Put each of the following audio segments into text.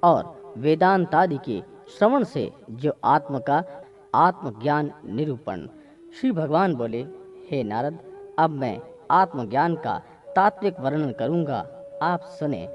और वेदांत आदि के श्रवण से जो आत्म का आत्मज्ञान निरूपण। श्री भगवान बोले, हे नारद, अब मैं आत्मज्ञान का तात्विक वर्णन करूंगा, आप सुने।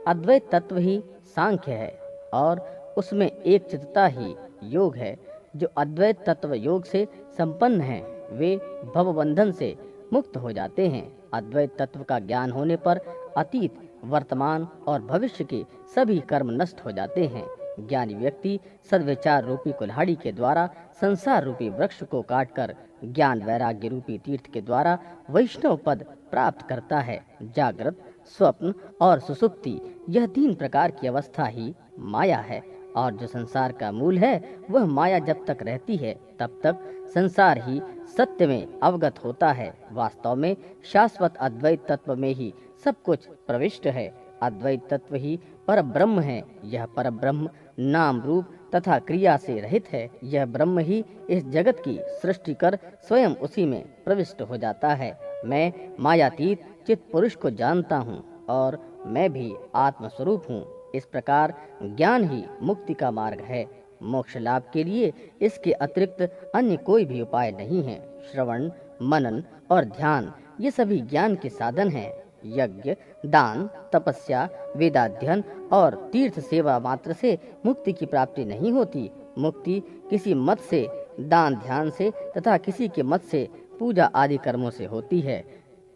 अद्वैत तत्व ही सांख्य है और उसमें एक चित्तता ही योग है। जो अद्वैत तत्व योग से संपन्न हैं वे भवबंधन से मुक्त हो जाते हैं। अद्वैत तत्व का ज्ञान होने पर अतीत, वर्तमान और भविष्य के सभी कर्म नष्ट हो जाते हैं। ज्ञानी व्यक्ति सद्विचार रूपी कुल्हाड़ी के द्वारा संसार रूपी वृक्ष को काटकर ज्ञान वैराग्य रूपी तीर्थ के द्वारा वैष्णव पद प्राप्त करता है। जागृत, स्वप्न और सुसुप्ति, यह 3 प्रकार की अवस्था ही माया है और जो संसार का मूल है वह माया जब तक रहती है तब तक संसार ही सत्य में अवगत होता है। वास्तव में शाश्वत अद्वैत तत्व में ही सब कुछ प्रविष्ट है। अद्वैत तत्व ही परब्रह्म है। यह परब्रह्म नाम रूप तथा क्रिया से रहित है। यह ब्रह्म ही इस जगत की सृष्टि कर स्वयं उसी में प्रविष्ट हो जाता है। मैं मायातीत चित पुरुष को जानता हूँ और मैं भी आत्मस्वरूप हूँ। इस प्रकार ज्ञान ही मुक्ति का मार्ग है। मोक्ष लाभ के लिए इसके अतिरिक्त अन्य कोई भी उपाय नहीं है। श्रवण, मनन और ध्यान ये सभी ज्ञान के साधन हैं। यज्ञ, दान, तपस्या, वेदाध्ययन और तीर्थ सेवा मात्र से मुक्ति की प्राप्ति नहीं होती। मुक्ति किसी मत से, दान ध्यान से तथा किसी के मत से पूजा आदि कर्मों से होती है।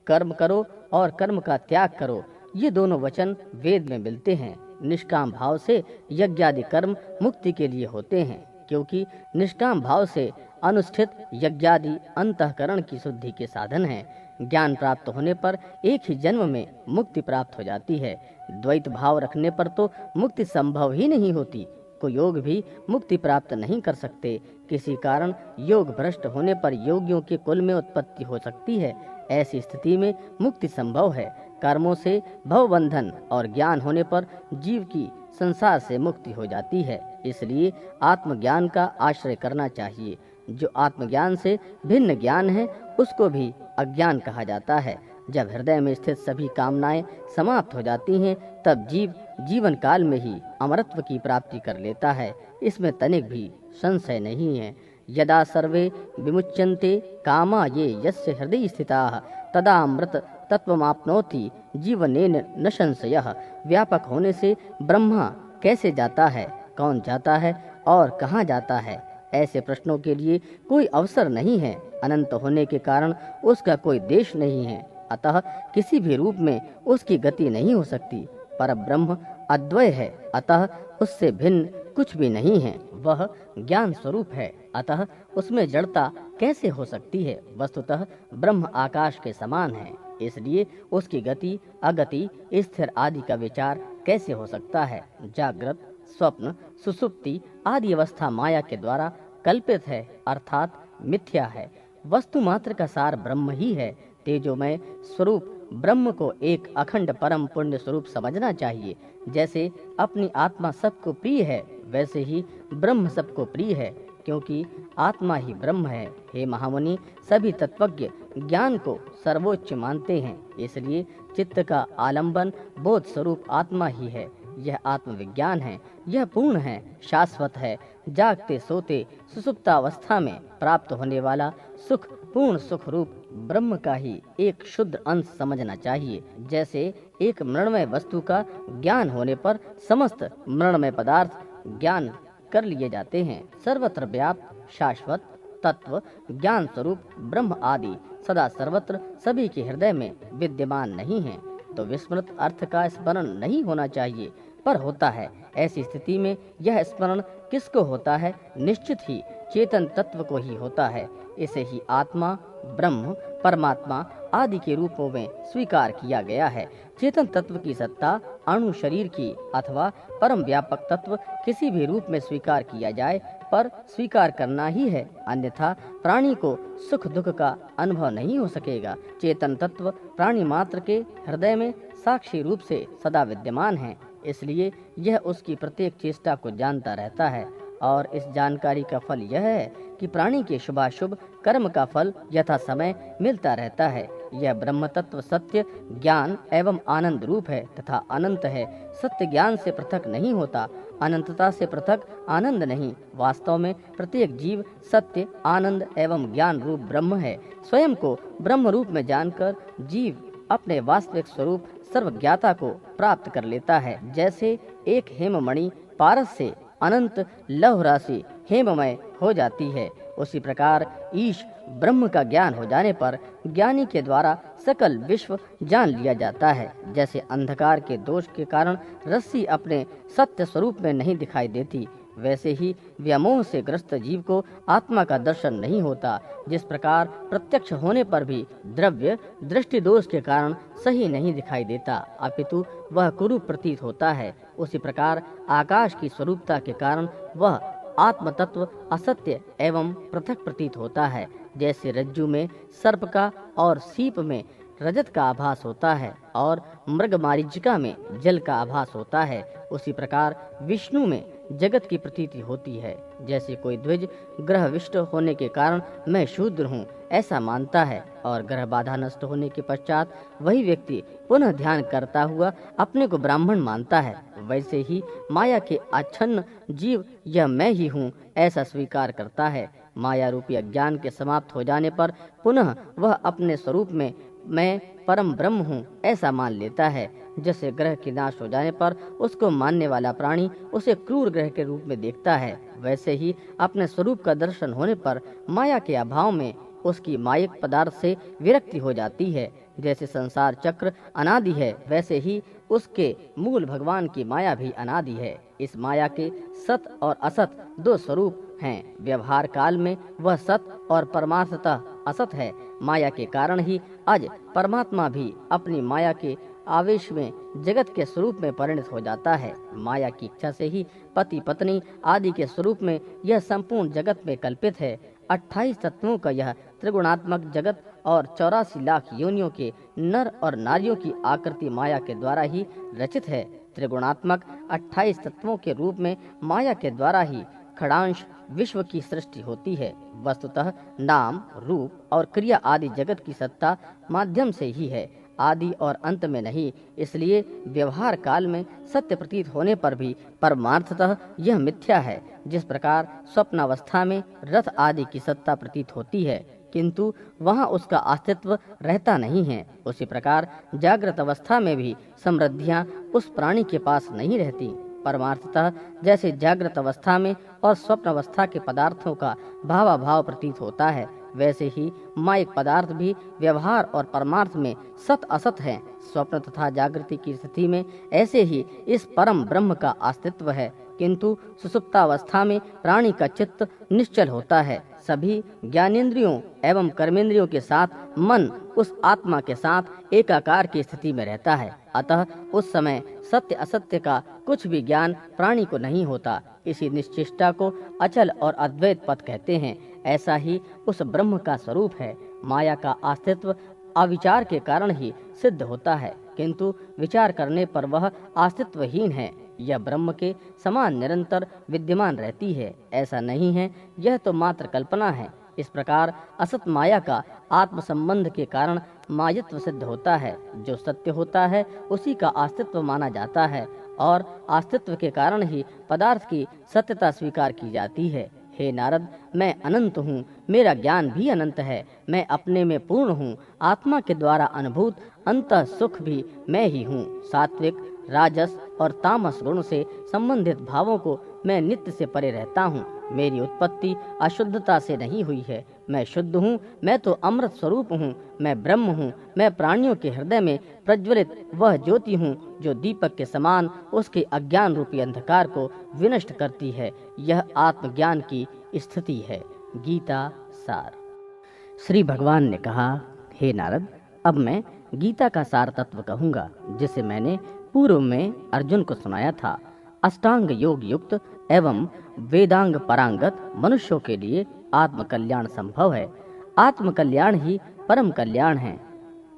कर्म करो और कर्म का त्याग करो, ये दोनों वचन वेद में मिलते हैं। निष्काम भाव से यज्ञ आदि कर्म मुक्ति के लिए होते हैं, क्योंकि निष्काम भाव से अनुष्ठित यज्ञादि अंतःकरण की शुद्धि के साधन हैं। ज्ञान प्राप्त होने पर एक ही जन्म में मुक्ति प्राप्त हो जाती है। द्वैत भाव रखने पर तो मुक्ति संभव ही नहीं होती। कोई योग भी मुक्ति प्राप्त नहीं कर सकते। किसी कारण योग भ्रष्ट होने पर योगियों के कुल में उत्पत्ति हो सकती है। ऐसी स्थिति में मुक्ति संभव है। कर्मों से भवबंधन और ज्ञान होने पर जीव की संसार से मुक्ति हो जाती है। इसलिए आत्मज्ञान का आश्रय करना चाहिए। जो आत्मज्ञान से भिन्न ज्ञान है उसको भी अज्ञान कहा जाता है। जब हृदय में स्थित सभी कामनाएं समाप्त हो जाती हैं तब जीव जीवन काल में ही अमरत्व की प्राप्ति कर लेता है। इसमें तनिक भी संशय नहीं है। यदा सर्वे विमुच्यन्ते कामा ये यस्य हृदय स्थिताः तदा अमृत तत्वमाप्नोति जीवनेन न संशयः। व्यापक होने से ब्रह्मा कैसे जाता है, कौन जाता है और कहाँ जाता है, ऐसे प्रश्नों के लिए कोई अवसर नहीं है। अनंत होने के कारण उसका कोई देश नहीं है, अतः किसी भी रूप में उसकी गति नहीं हो सकती। परब्रह्म अद्वय है, अतः उससे भिन्न कुछ भी नहीं है। वह ज्ञान स्वरूप है, अतः उसमें जड़ता कैसे हो सकती है। वस्तुतः ब्रह्म आकाश के समान है, इसलिए उसकी गति, अगति, स्थिर आदि का विचार कैसे हो सकता है। जागृत, स्वप्न, सुसुप्ति आदि अवस्था माया के द्वारा कल्पित है, अर्थात मिथ्या है। वस्तु मात्र का सार ब्रह्म ही है। तेजोमय स्वरूप ब्रह्म को एक अखंड परम पुण्य स्वरूप समझना चाहिए। जैसे अपनी आत्मा सबको प्रिय है, वैसे ही ब्रह्म सबको प्रिय है, क्योंकि आत्मा ही ब्रह्म है। हे महामुनि, सभी तत्वज्ञ ज्ञान को सर्वोच्च मानते हैं, इसलिए चित्त का आलंबन बोध स्वरूप आत्मा ही है। यह आत्मविज्ञान है, यह पूर्ण है, शाश्वत है। जागते सोते सुसुप्तावस्था में प्राप्त होने वाला सुख पूर्ण सुख रूप ब्रह्म का ही एक शुद्ध अंश समझना चाहिए। जैसे एक मृण्मय वस्तु का ज्ञान होने पर समस्त मृण्मय पदार्थ ज्ञान कर लिए जाते हैं। सर्वत्र व्याप्त शाश्वत तत्व ज्ञान स्वरूप ब्रह्म आदि सदा सर्वत्र सभी के हृदय में विद्यमान नहीं है, तो विस्मृत अर्थ का स्मरण नहीं होना चाहिए, पर होता है। ऐसी स्थिति में यह स्मरण किसको होता है? निश्चित ही चेतन तत्व को ही होता है। इसे ही आत्मा, ब्रह्म, परमात्मा आदि के रूपों में स्वीकार किया गया है। चेतन तत्व की सत्ता अणु शरीर की अथवा परम व्यापक तत्व किसी भी रूप में स्वीकार किया जाए, पर स्वीकार करना ही है, अन्यथा प्राणी को सुख दुख का अनुभव नहीं हो सकेगा। चेतन तत्व प्राणी मात्र के हृदय में साक्षी रूप से सदा विद्यमान है, इसलिए यह उसकी प्रत्येक चेष्टा को जानता रहता है। और इस जानकारी का फल यह है कि प्राणी के शुभाशुभ कर्म का फल यथा समय मिलता रहता है। यह ब्रह्म तत्व सत्य, ज्ञान एवं आनंद रूप है तथा अनंत है। सत्य ज्ञान से पृथक नहीं होता, अनंतता से पृथक आनंद नहीं। वास्तव में प्रत्येक जीव सत्य, आनंद एवं ज्ञान रूप ब्रह्म है। स्वयं को ब्रह्म रूप में जानकर जीव अपने वास्तविक स्वरूप सर्वज्ञाता को प्राप्त कर लेता है। जैसे एक हेममणि पारस से अनंत लौह राशि हेममय हो जाती है, उसी प्रकार ईश ब्रह्म का ज्ञान हो जाने पर ज्ञानी के द्वारा सकल विश्व जान लिया जाता है। जैसे अंधकार के दोष के कारण रस्सी अपने सत्य स्वरूप में नहीं दिखाई देती, वैसे ही व्यामोह से ग्रस्त जीव को आत्मा का दर्शन नहीं होता। जिस प्रकार प्रत्यक्ष होने पर भी द्रव्य दृष्टि दोष के कारण सही नहीं दिखाई देता, अपितु वह कुरूप प्रतीत होता है, उसी प्रकार आकाश की स्वरूपता के कारण वह आत्म तत्व असत्य एवं पृथक प्रतीत होता है। जैसे रज्जु में सर्प का और सीप में रजत का आभास होता है और मृगमारीचिका में जल का आभास होता है, उसी प्रकार विष्णु में जगत की प्रतीति होती है। जैसे कोई द्विज ग्रहविष्ट होने के कारण मैं शूद्र हूँ ऐसा मानता है और ग्रह बाधा नष्ट होने के पश्चात वही व्यक्ति पुनः ध्यान करता हुआ अपने को ब्राह्मण मानता है, वैसे ही माया के आच्छन्न जीव यह मैं ही हूँ ऐसा स्वीकार करता है। माया रूपी अज्ञान के समाप्त हो जाने पर पुनः वह अपने स्वरूप में मैं परम ब्रह्म हूँ ऐसा मान लेता है। जैसे ग्रह के नाश हो जाने पर उसको मानने वाला प्राणी उसे क्रूर ग्रह के रूप में देखता है, वैसे ही अपने स्वरूप का दर्शन होने पर माया के अभाव में उसकी मायिक पदार्थ से विरक्ति हो जाती है। जैसे संसार चक्र अनादि है, वैसे ही उसके मूल भगवान की माया भी अनादि है। इस माया के सत और असत दो स्वरूप हैं। व्यवहार काल में वह सत और परमार्थतः असत है। माया के कारण ही आज परमात्मा भी अपनी माया के आवेश में जगत के स्वरूप में परिणत हो जाता है। माया की इच्छा से ही पति पत्नी आदि के स्वरूप में यह संपूर्ण जगत में कल्पित है। 28 तत्वों का यह त्रिगुणात्मक जगत और 84 लाख योनियों के नर और नारियों की आकृति माया के द्वारा ही रचित है। त्रिगुणात्मक 28 तत्वों के रूप में माया के द्वारा ही खड़ांश विश्व की सृष्टि होती है। वस्तुतः नाम, रूप और क्रिया आदि जगत की सत्ता माध्यम से ही है, आदि और अंत में नहीं। इसलिए व्यवहार काल में सत्य प्रतीत होने पर भी परमार्थतः यह मिथ्या है। जिस प्रकार स्वप्नावस्था में रथ आदि की सत्ता प्रतीत होती है किंतु वहाँ उसका अस्तित्व रहता नहीं है, उसी प्रकार जागृत अवस्था में भी समृद्धियाँ उस प्राणी के पास नहीं रहती। परमार्थतः जैसे जागृत अवस्था में और स्वप्न अवस्था के पदार्थों का भावाभाव प्रतीत होता है, वैसे ही मायिक पदार्थ भी व्यवहार और परमार्थ में सत असत हैं। स्वप्न तथा जागृति की स्थिति में ऐसे ही इस परम ब्रह्म का अस्तित्व है, किंतु सुसुप्तावस्था में प्राणी का चित्त निश्चल होता है। सभी ज्ञानेंद्रियों एवं कर्मेंद्रियों के साथ मन उस आत्मा के साथ एकाकार की स्थिति में रहता है। अतः उस समय सत्य असत्य का कुछ भी ज्ञान प्राणी को नहीं होता। इसी निश्चेष्टा को अचल और अद्वैत पद कहते हैं। ऐसा ही उस ब्रह्म का स्वरूप है। माया का अस्तित्व अविचार के कारण ही सिद्ध होता है, किंतु विचार करने पर वह अस्तित्वहीन है। यह ब्रह्म के समान निरंतर विद्यमान रहती है, ऐसा नहीं है, यह तो मात्र कल्पना है। इस प्रकार असत माया का आत्म संबंध के कारण मायत्व सिद्ध होता है। जो सत्य होता है उसी का अस्तित्व माना जाता है और अस्तित्व के कारण ही पदार्थ की सत्यता स्वीकार की जाती है। हे नारद, मैं अनंत हूँ, मेरा ज्ञान भी अनंत है, मैं अपने में पूर्ण हूँ। आत्मा के द्वारा अनुभूत अंतः सुख भी मैं ही हूँ। सात्विक, राजस और तामस गुण से संबंधित भावों को मैं नित्य से परे रहता हूँ। मेरी उत्पत्ति अशुद्धता से नहीं हुई है, मैं शुद्ध हूँ, मैं तो अमृत स्वरूप हूँ, मैं ब्रह्म हूँ, मैं प्राणियों के हृदय में प्रज्वलित वह ज्योति हूँ जो दीपक के समान उसके अज्ञान रूपी अंधकार को विनष्ट करती है। यह आत्मज्ञान की स्थिति है। गीता सार। श्री भगवान ने कहा, हे नारद, अब मैं गीता का सार तत्व कहूँगा, जिसे मैंने पूर्व में अर्जुन को सुनाया था। अष्टांग योग युक्त एवं वेदांग परांगत मनुष्यों के लिए आत्म कल्याण संभव है। आत्म कल्याण ही परम कल्याण है।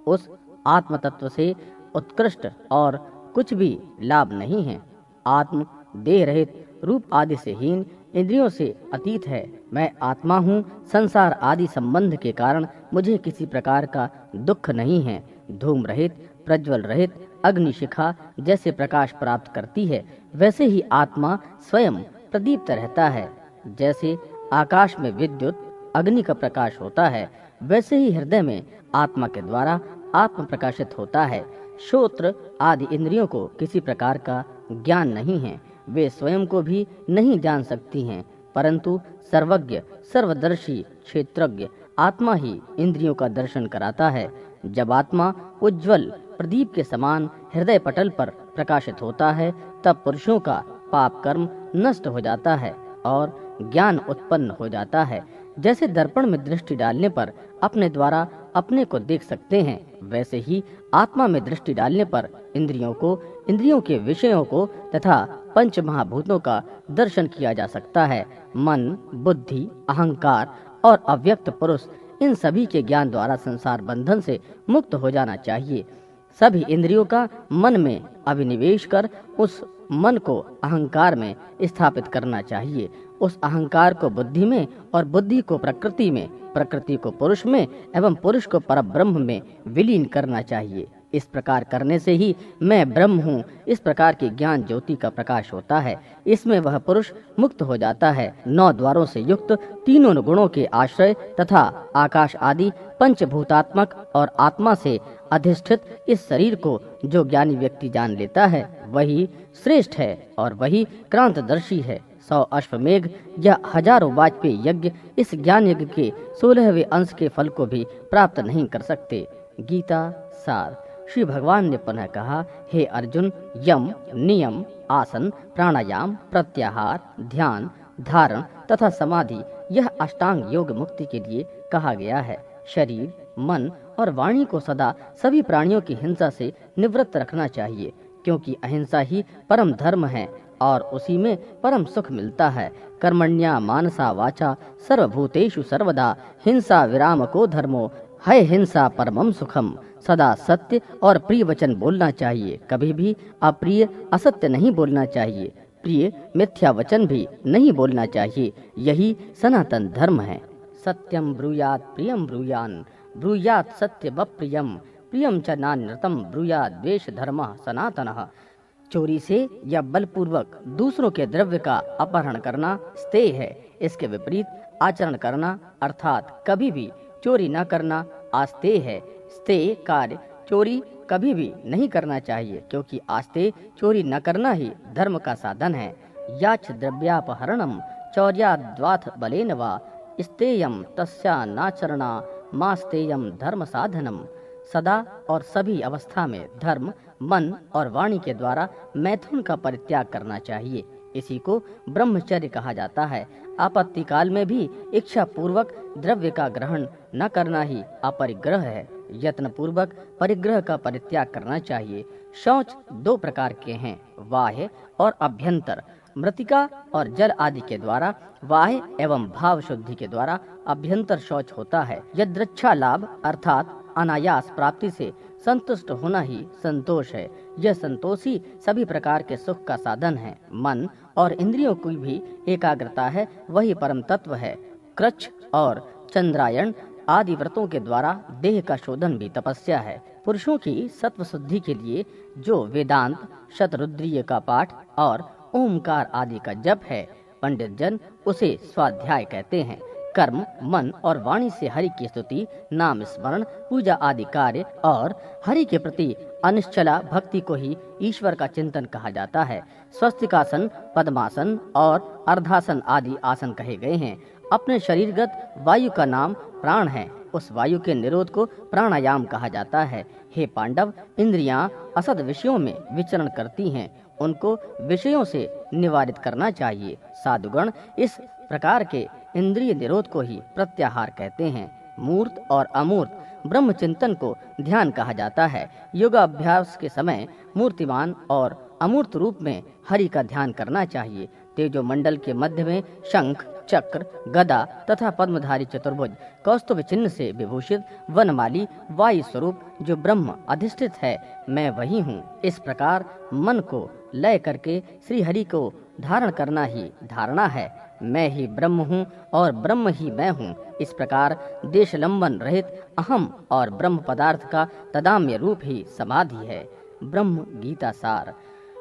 उस आत्म तत्व से उत्कृष्ट और कुछ भी लाभ नहीं है। आत्म देह रहित रूप आदि से हीन, इंद्रियों से अतीत है। मैं आत्मा हूँ। संसार आदि संबंध के कारण मुझे किसी प्रकार का दुख नहीं है। धूम रहित, प्रज्वल रहित अग्निशिखा जैसे प्रकाश प्राप्त करती है, वैसे ही आत्मा स्वयं प्रदीप्त रहता है। जैसे आकाश में विद्युत अग्नि का प्रकाश होता है, वैसे ही हृदय में आत्मा के द्वारा आत्म प्रकाशित होता है। श्रोत्र आदि इंद्रियों को किसी प्रकार का ज्ञान नहीं है, वे स्वयं को भी नहीं जान सकती हैं, परंतु सर्वज्ञ, सर्वदर्शी, क्षेत्रज्ञ आत्मा ही इंद्रियों का दर्शन कराता है। जब आत्मा उज्ज्वल प्रदीप के समान हृदय पटल पर प्रकाशित होता है, तब पुरुषों का पाप कर्म नष्ट हो जाता है और ज्ञान उत्पन्न हो जाता है। जैसे दर्पण में दृष्टि डालने पर अपने द्वारा अपने को देख सकते हैं, वैसे ही आत्मा में दृष्टि डालने पर इंद्रियों को, इंद्रियों के विषयों को तथा पंच महाभूतों का दर्शन किया जा सकता है। मन, बुद्धि, अहंकार और अव्यक्त पुरुष, इन सभी के ज्ञान द्वारा संसार बंधन से मुक्त हो जाना चाहिए। सभी इंद्रियों का मन में अभिनिवेश कर उस मन को अहंकार में स्थापित करना चाहिए। उस अहंकार को बुद्धि में और बुद्धि को प्रकृति में, प्रकृति को पुरुष में एवं पुरुष को परब्रह्म में विलीन करना चाहिए। इस प्रकार करने से ही मैं ब्रह्म हूँ, इस प्रकार की ज्ञान ज्योति का प्रकाश होता है। इसमें वह पुरुष मुक्त हो जाता है। 9 द्वारों से युक्त, तीनों गुणों के आश्रय तथा आकाश आदि पंचभूतात्मक और आत्मा से अधिष्ठित इस शरीर को जो ज्ञानी व्यक्ति जान लेता है, वही श्रेष्ठ है और वही क्रांतदर्शी है। 100 अश्वमेघ या हजारों वाजपेयी यज्ञ इस ज्ञान यज्ञ के 16वें अंश के फल को भी प्राप्त नहीं कर सकते। गीता सार। श्री भगवान ने पुनः कहा, हे अर्जुन, यम, नियम, आसन, प्राणायाम, प्रत्याहार, ध्यान, धारण तथा समाधि, यह अष्टांग योग मुक्ति के लिए कहा गया है। शरीर, मन और वाणी को सदा सभी प्राणियों की हिंसा से निवृत्त रखना चाहिए, क्योंकि अहिंसा ही परम धर्म है और उसी में परम सुख मिलता है। कर्मण्या मानसा वाचा सर्वभूतेषु सर्वदा हिंसा विरामको धर्मो है हिंसा परमम सुखम। सदा सत्य और प्रिय वचन बोलना चाहिए, कभी भी अप्रिय असत्य नहीं बोलना चाहिए, प्रिय मिथ्या वचन भी नहीं बोलना चाहिए। यही सनातन धर्म है। सत्यम ब्रूयात प्रियम ब्रूयान, ब्रूयात सत्य प्रियम, प्रियम च नान्यतम ब्रूयात द्वेष धर्मः सनातनः। चोरी से या बलपूर्वक दूसरों के द्रव्य का अपहरण करना स्तेय है। इसके विपरीत आचरण करना अर्थात कभी भी चोरी न करना आस्तेय है। स्तेय कार्य चोरी कभी भी नहीं करना चाहिए, क्योंकि आस्तेय चोरी न करना ही धर्म का साधन है। याच द्रव्यापहरणम चौर्याद्वाथ बलेन वा स्तेयम तस्या नाचरणा मास्तेयम धर्म साधनम। सदा और सभी अवस्था में धर्म, मन और वाणी के द्वारा मैथुन का परित्याग करना चाहिए। इसी को ब्रह्मचर्य कहा जाता है। आपत्ति काल में भी इच्छा पूर्वक द्रव्य का ग्रहण न करना ही अपरिग्रह है। यत्न पूर्वक परिग्रह का परित्याग करना चाहिए। शौच 2 प्रकार के हैं, बाह्य और अभ्यंतर। मृतिका और जल आदि के द्वारा बाह्य एवं भाव शुद्धि के द्वारा अभ्यंतर शौच होता है। यदृच्छा लाभ अर्थात अनायास प्राप्ति से संतुष्ट होना ही संतोष है। यह संतोष ही सभी प्रकार के सुख का साधन है। मन और इंद्रियों की भी एकाग्रता है, वही परम तत्व है। कृच्छ और चंद्रायण आदि व्रतों के द्वारा देह का शोधन भी तपस्या है। पुरुषों की सत्व शुद्धि के लिए जो वेदांत, शतरुद्रीय का पाठ और ओमकार आदि का जप है, पंडित जन उसे स्वाध्याय कहते हैं। कर्म, मन और वाणी से हरि की स्तुति, नाम स्मरण, पूजा आदि कार्य और हरि के प्रति अनिश्चला भक्ति को ही ईश्वर का चिंतन कहा जाता है। स्वस्तिकासन, पद्मासन और अर्धासन आदि आसन कहे गए हैं। अपने शरीरगत वायु का नाम प्राण है। उस वायु के निरोध को प्राणायाम कहा जाता है। हे पांडव, इंद्रियां असद विषयों में विचरण करती हैं, उनको विषयों से निवारित करना चाहिए। साधुगण इस प्रकार के इंद्रिय निरोध को ही प्रत्याहार कहते हैं। मूर्त और अमूर्त ब्रह्म चिंतन को ध्यान कहा जाता है। योगाभ्यास के समय मूर्तिमान और अमूर्त रूप में हरि का ध्यान करना चाहिए। तेजो मंडल के मध्य में शंख, चक्र, गदा तथा पद्मधारी चतुर्भुज कौस्तुभ चिन्ह से विभूषित वनमाली वायु स्वरूप जो ब्रह्म अधिष्ठित है, मैं वही हूँ। इस प्रकार मन को लय करके श्री हरि को धारण करना ही धारणा है। मैं ही ब्रह्म हूँ और ब्रह्म ही मैं हूँ। इस प्रकार देशलंबन रहित अहम और ब्रह्म पदार्थ का तदाम्य रूप ही समाधि है। ब्रह्म गीता सार।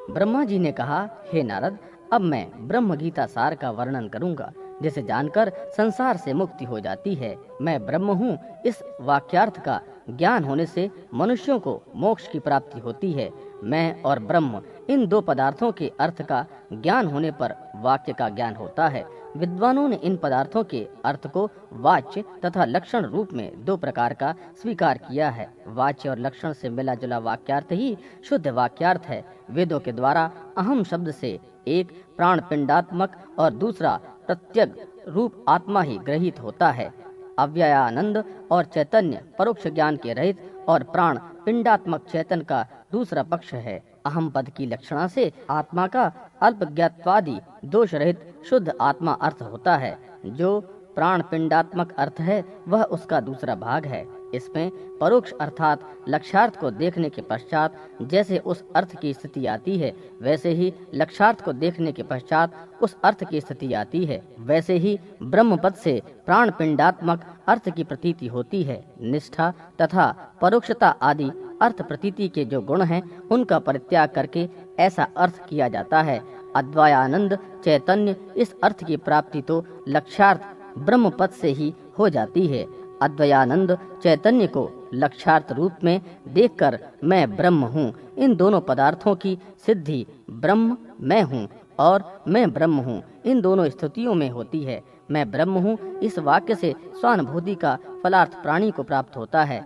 ब्रह्मा जी ने कहा, हे नारद, अब मैं ब्रह्म गीता सार का वर्णन करूंगा, जिसे जानकर संसार से मुक्ति हो जाती है। मैं ब्रह्म हूँ, इस वाक्यार्थ का ज्ञान होने से मनुष्यों को मोक्ष की प्राप्ति होती है। मैं और ब्रह्म, इन दो पदार्थों के अर्थ का ज्ञान होने पर वाक्य का ज्ञान होता है। विद्वानों ने इन पदार्थों के अर्थ को वाच्य तथा लक्षण रूप में दो प्रकार का स्वीकार किया है। वाच्य और लक्षण से मिला जुला वाक्यार्थ ही शुद्ध वाक्यार्थ है। वेदों के द्वारा अहम शब्द से एक प्राण पिंडात्मक और दूसरा प्रत्यग रूप आत्मा ही ग्रहित होता है। अव्ययानंद और चैतन्य परोक्ष ज्ञान के रहित और प्राण पिंडात्मक चैतन्य का दूसरा पक्ष है। अहम पद की लक्षणा से आत्मा का अल्पज्ञात्वादि दोष रहित शुद्ध आत्मा अर्थ होता है। जो प्राण पिंडात्मक अर्थ है वह उसका दूसरा भाग है। इसमें परोक्ष अर्थात लक्ष्यार्थ को देखने के पश्चात जैसे उस अर्थ की स्थिति आती है, वैसे ही लक्ष्यार्थ को देखने के पश्चात उस अर्थ की स्थिति आती है। वैसे ही ब्रह्म पद से प्राण पिंडात्मक अर्थ की प्रतीति होती है। निष्ठा तथा परोक्षता आदि अर्थ प्रतीति के जो गुण हैं, उनका परित्याग करके ऐसा अर्थ किया जाता है। अद्वयानंद चैतन्य, इस अर्थ की प्राप्ति तो लक्ष्यार्थ ब्रह्म पद से ही हो जाती है। अद्वयानंद चैतन्य को लक्ष्यार्थ रूप में देखकर मैं ब्रह्म हूँ, इन दोनों पदार्थों की सिद्धि ब्रह्म मैं हूँ और मैं ब्रह्म हूँ, इन दोनों स्थितियों में होती है। मैं ब्रह्म हूँ, इस वाक्य से स्वानुभूति का फलार्थ प्राणी को प्राप्त होता है।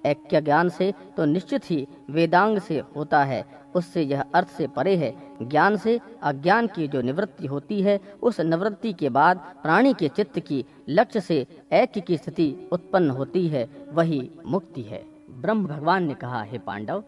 ऐक्य ज्ञान से तो निश्चित ही वेदांग से होता है, उससे यह अर्थ से परे है। ज्ञान से अज्ञान की जो निवृत्ति होती है, उस निवृत्ति के बाद प्राणी के चित्त की लक्ष्य से ऐक्य की स्थिति उत्पन्न होती है, वही मुक्ति है। ब्रह्म भगवान ने कहा, हे पांडव,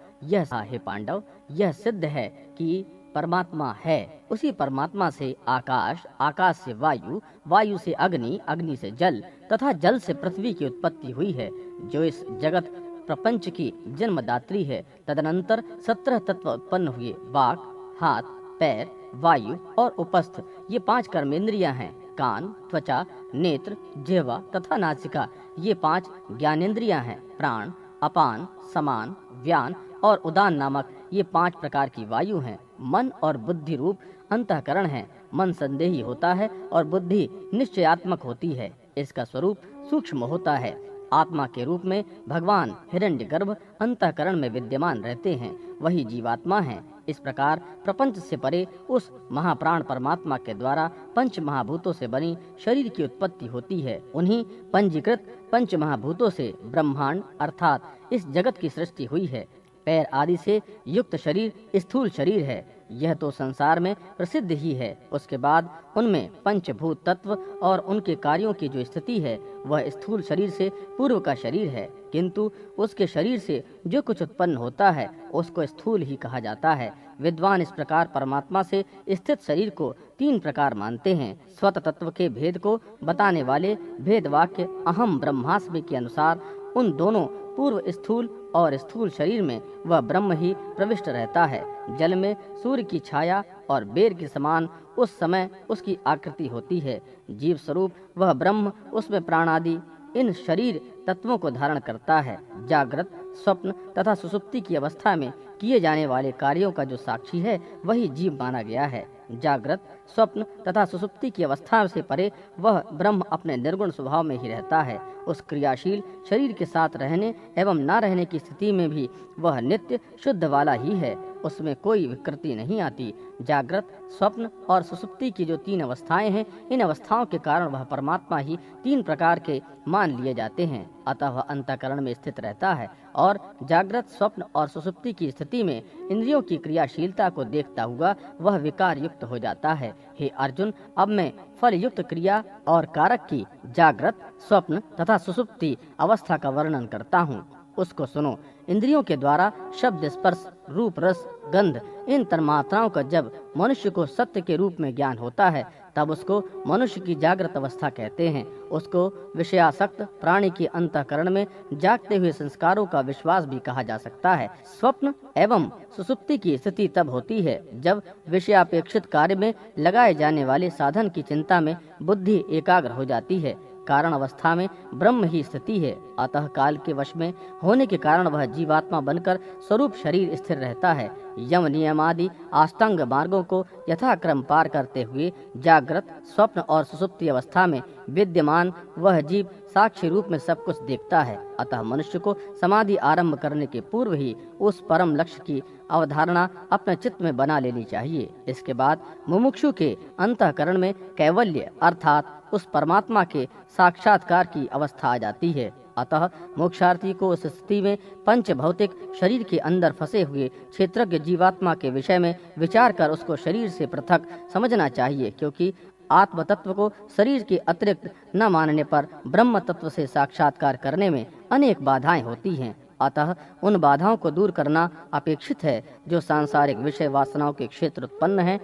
यह सिद्ध है कि परमात्मा है। उसी परमात्मा से आकाश, आकाश से वायु, वायु से अग्नि, अग्नि से जल तथा जल से पृथ्वी की उत्पत्ति हुई है, जो इस जगत प्रपंच की जन्मदात्री है। तदनंतर 17 तत्व उत्पन्न हुए। वाक, हाथ, पैर, वायु और उपस्थ, ये 5 कर्मेंद्रियां हैं। कान, त्वचा, नेत्र, जिह्वा तथा नासिका, ये 5 ज्ञानेंद्रियां हैं। प्राण, अपान, समान, व्यान और उदान नामक ये 5 प्रकार की वायु हैं। मन और बुद्धि रूप अंतःकरण है। मन संदेही होता है और बुद्धि निश्चयात्मक होती है। इसका स्वरूप सूक्ष्म होता है। आत्मा के रूप में भगवान हिरण्यगर्भ अंतःकरण में विद्यमान रहते हैं, वही जीवात्मा है। इस प्रकार प्रपंच से परे उस महाप्राण परमात्मा के द्वारा पंच महाभूतों से बनी शरीर की उत्पत्ति होती है। उन्हीं पंजीकृत पंच महाभूतों से ब्रह्मांड अर्थात इस जगत की सृष्टि हुई है। पैर आदि से युक्त शरीर स्थूल शरीर है, यह तो संसार में प्रसिद्ध ही है। उसके बाद उनमें पंचभूत तत्व और उनके कार्यों की जो स्थिति है, वह स्थूल शरीर से पूर्व का शरीर है, किंतु उसके शरीर से जो कुछ उत्पन्न होता है उसको स्थूल ही कहा जाता है। विद्वान इस प्रकार परमात्मा से स्थित शरीर को 3 प्रकार मानते हैं। स्वत तत्व के भेद को बताने वाले भेद वाक्य अहम ब्रह्मास्मि के अनुसार उन दोनों पूर्व स्थूल और स्थूल शरीर में वह ब्रह्म ही प्रविष्ट रहता है। जल में सूर्य की छाया और बेर के समान उस समय उसकी आकृति होती है। जीव स्वरूप वह ब्रह्म उसमें प्राण आदि इन शरीर तत्वों को धारण करता है। जागृत, स्वप्न तथा सुषुप्ति की अवस्था में किए जाने वाले कार्यों का जो साक्षी है, वही जीव माना गया है। जागृत, स्वप्न तथा सुषुप्ति की अवस्था से परे वह ब्रह्म अपने निर्गुण स्वभाव में ही रहता है। उस क्रियाशील शरीर के साथ रहने एवं न रहने की स्थिति में भी वह नित्य शुद्ध वाला ही है, उसमें कोई विकृति नहीं आती। जागृत, स्वप्न और सुषुप्ति की जो 3 अवस्थाएं हैं, इन अवस्थाओं के कारण वह परमात्मा ही 3 प्रकार के मान लिए जाते हैं। अतः वह अंतःकरण में स्थित रहता है और जागृत, स्वप्न और सुषुप्ति की स्थिति में इंद्रियों की क्रियाशीलता को देखता हुआ वह विकार युक्त हो जाता है। हे अर्जुन, अब मैं फल युक्त क्रिया और कारक की जागृत, स्वप्न तथा सुषुप्ति अवस्था का वर्णन करता हूँ, उसको सुनो। इंद्रियों के द्वारा शब्द, स्पर्श, रूप, रस, गंध, इन तन्मात्राओं का जब मनुष्य को सत्य के रूप में ज्ञान होता है तब उसको मनुष्य की जागृत अवस्था कहते हैं। उसको विषयासक्त प्राणी के अंतःकरण में जागते हुए संस्कारों का विश्वास भी कहा जा सकता है। स्वप्न एवं सुसुप्ति की स्थिति तब होती है जब विषयापेक्षित कार्य में लगाए जाने वाले साधन की चिंता में बुद्धि एकाग्र हो जाती है। कारण अवस्था में ब्रह्म ही स्थिति है, अतः काल के वश में होने के कारण वह जीवात्मा बनकर स्वरूप शरीर स्थिर रहता है। यम नियम आदि अष्टांग मार्गों को यथाक्रम पार करते हुए जागृत, स्वप्न और सुसुप्ति अवस्था में विद्यमान वह जीव साक्षी रूप में सब कुछ देखता है। अतः मनुष्य को समाधि आरंभ करने के पूर्व ही उस परम लक्ष्य की अवधारणा अपने चित्त में बना लेनी चाहिए। इसके बाद मुमुक्षु के अंतःकरण में कैवल्य अर्थात उस परमात्मा के साक्षात्कार की अवस्था आ जाती है। अतः मोक्षार्थी को उस स्थिति में पंच भौतिक शरीर के अंदर फंसे हुए क्षेत्रज्ञ जीवात्मा के विषय में विचार कर उसको शरीर से पृथक समझना चाहिए, क्योंकि आत्म तत्व को शरीर के अतिरिक्त न मानने पर ब्रह्म तत्व से साक्षात्कार करने में अनेक बाधाएं होती हैं। अतः उन बाधाओं को दूर करना अपेक्षित है जो सांसारिक विषय वासनाओं के क्षेत्र उत्पन्न है।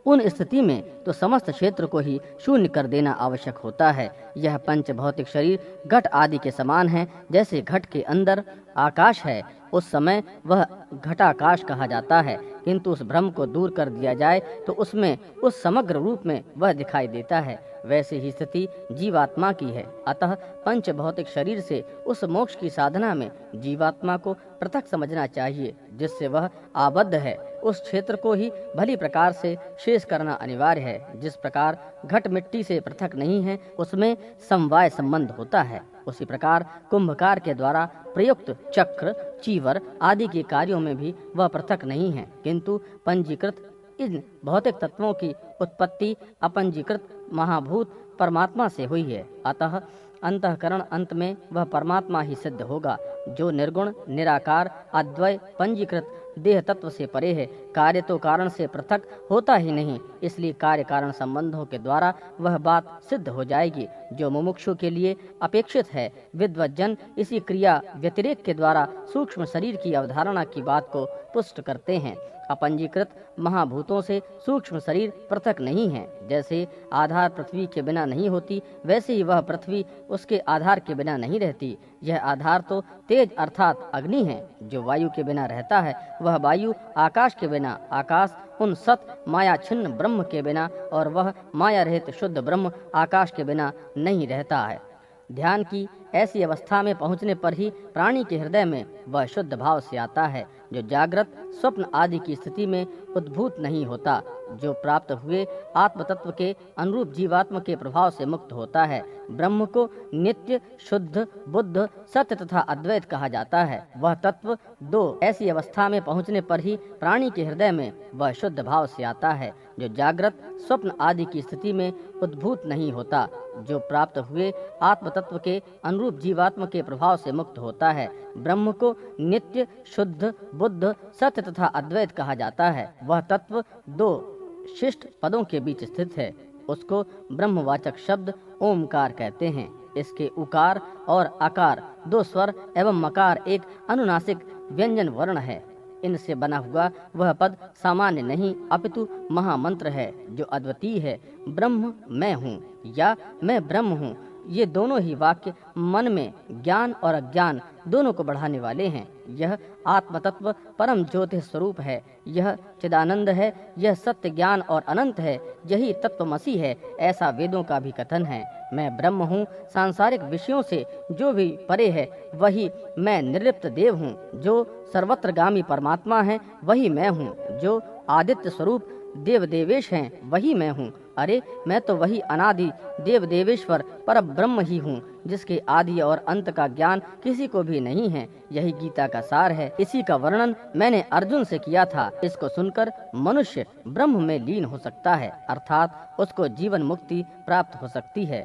उन स्थिति में तो समस्त क्षेत्र को ही शून्य कर देना आवश्यक होता है। यह पंच भौतिक शरीर घट आदि के समान है। जैसे घट के अंदर आकाश है, उस समय वह घटाकाश कहा जाता है, किंतु उस भ्रम को दूर कर दिया जाए तो उसमें उस समग्र रूप में वह दिखाई देता है। वैसे ही स्थिति जीवात्मा की है। अतः पंच भौतिक शरीर से उस मोक्ष की साधना में जीवात्मा को पृथक समझना चाहिए। जिससे वह आबद्ध है उस क्षेत्र को ही भली प्रकार से शेष करना अनिवार्य है। जिस प्रकार घट मिट्टी से पृथक नहीं है, उसमें समवाय संबंध होता है, उसी प्रकार कुंभकार के द्वारा प्रयुक्त चक्र, चीवर आदि के कार्यों में भी वह पृथक नहीं है, किंतु पंजीकृत इन भौतिक तत्वों की उत्पत्ति अपंजीकृत महाभूत परमात्मा से हुई है। अतः अंतःकरण अंत में वह परमात्मा ही सिद्ध होगा, जो निर्गुण, निराकार, अद्वय, पंजीकृत देह तत्व से परे है। कार्य तो कारण से पृथक होता ही नहीं, इसलिए कार्य कारण संबंधों के द्वारा वह बात सिद्ध हो जाएगी जो मुमुक्षु के लिए अपेक्षित है। विद्वज्जन इसी क्रिया व्यतिरेक के द्वारा सूक्ष्म शरीर की अवधारणा की बात को पुष्ट करते हैं। अपंजीकृत महाभूतों से सूक्ष्म शरीर पृथक नहीं है। जैसे आधार पृथ्वी के बिना नहीं होती, वैसे ही वह पृथ्वी उसके आधार के बिना नहीं रहती। यह आधार तो तेज अर्थात अग्नि है, जो वायु के बिना रहता है। वह वायु आकाश के बिना, आकाश उन सत माया छिन्न ब्रह्म के बिना, और वह माया रहित शुद्ध ब्रह्म आकाश के बिना नहीं रहता है। ध्यान की ऐसी अवस्था में पहुंचने पर ही प्राणी के हृदय में वह शुद्ध भाव से आता है, जो जागृत, स्वप्न आदि की स्थिति में उद्भूत नहीं होता। जो प्राप्त हुए आत्म तत्व के अनुरूप जीवात्मा के प्रभाव से मुक्त होता है। ब्रह्म को नित्य, शुद्ध, बुद्ध, सत्य तथा अद्वैत कहा जाता है। वह तत्व दो ऐसी अवस्था में पहुंचने पर ही प्राणी के हृदय में वह शुद्ध भाव से आता है, जो जागृत, स्वप्न आदि की स्थिति में उद्भूत नहीं होता। जो प्राप्त हुए आत्म तत्व के अनुरूप जीवात्मा के प्रभाव से मुक्त होता है। ब्रह्म को नित्य, शुद्ध, बुद्ध, सत्य तथा अद्वैत कहा जाता है। वह तत्व दो शिष्ट पदों के बीच स्थित है। उसको ब्रह्मवाचक शब्द ओमकार कहते हैं। इसके उकार और आकार दो स्वर एवं मकार एक अनुनासिक व्यंजन वर्ण है। इनसे बना हुआ वह पद सामान्य नहीं, अपितु महामंत्र है, जो अद्वितीय है। ब्रह्म मैं हूँ या मैं ब्रह्म हूँ, ये दोनों ही वाक्य मन में ज्ञान और अज्ञान दोनों को बढ़ाने वाले हैं। यह आत्म तत्व परम ज्योति स्वरूप है, यह चिदानंद है, यह सत्य, ज्ञान और अनंत है, यही तत्वमसी है, ऐसा वेदों का भी कथन है। मैं ब्रह्म हूँ, सांसारिक विषयों से जो भी परे है वही मैं निर्लिप्त देव हूँ। जो सर्वत्रगामी परमात्मा है वही मैं हूँ। जो आदित्य स्वरूप देव देवेश हैं वही मैं हूँ। अरे मैं तो वही अनादि देव देवेश्वर पर ब्रह्म ही हूँ, जिसके आदि और अंत का ज्ञान किसी को भी नहीं है। यही गीता का सार है। इसी का वर्णन मैंने अर्जुन से किया था। इसको सुनकर मनुष्य ब्रह्म में लीन हो सकता है, अर्थात उसको जीवन मुक्ति प्राप्त हो सकती है।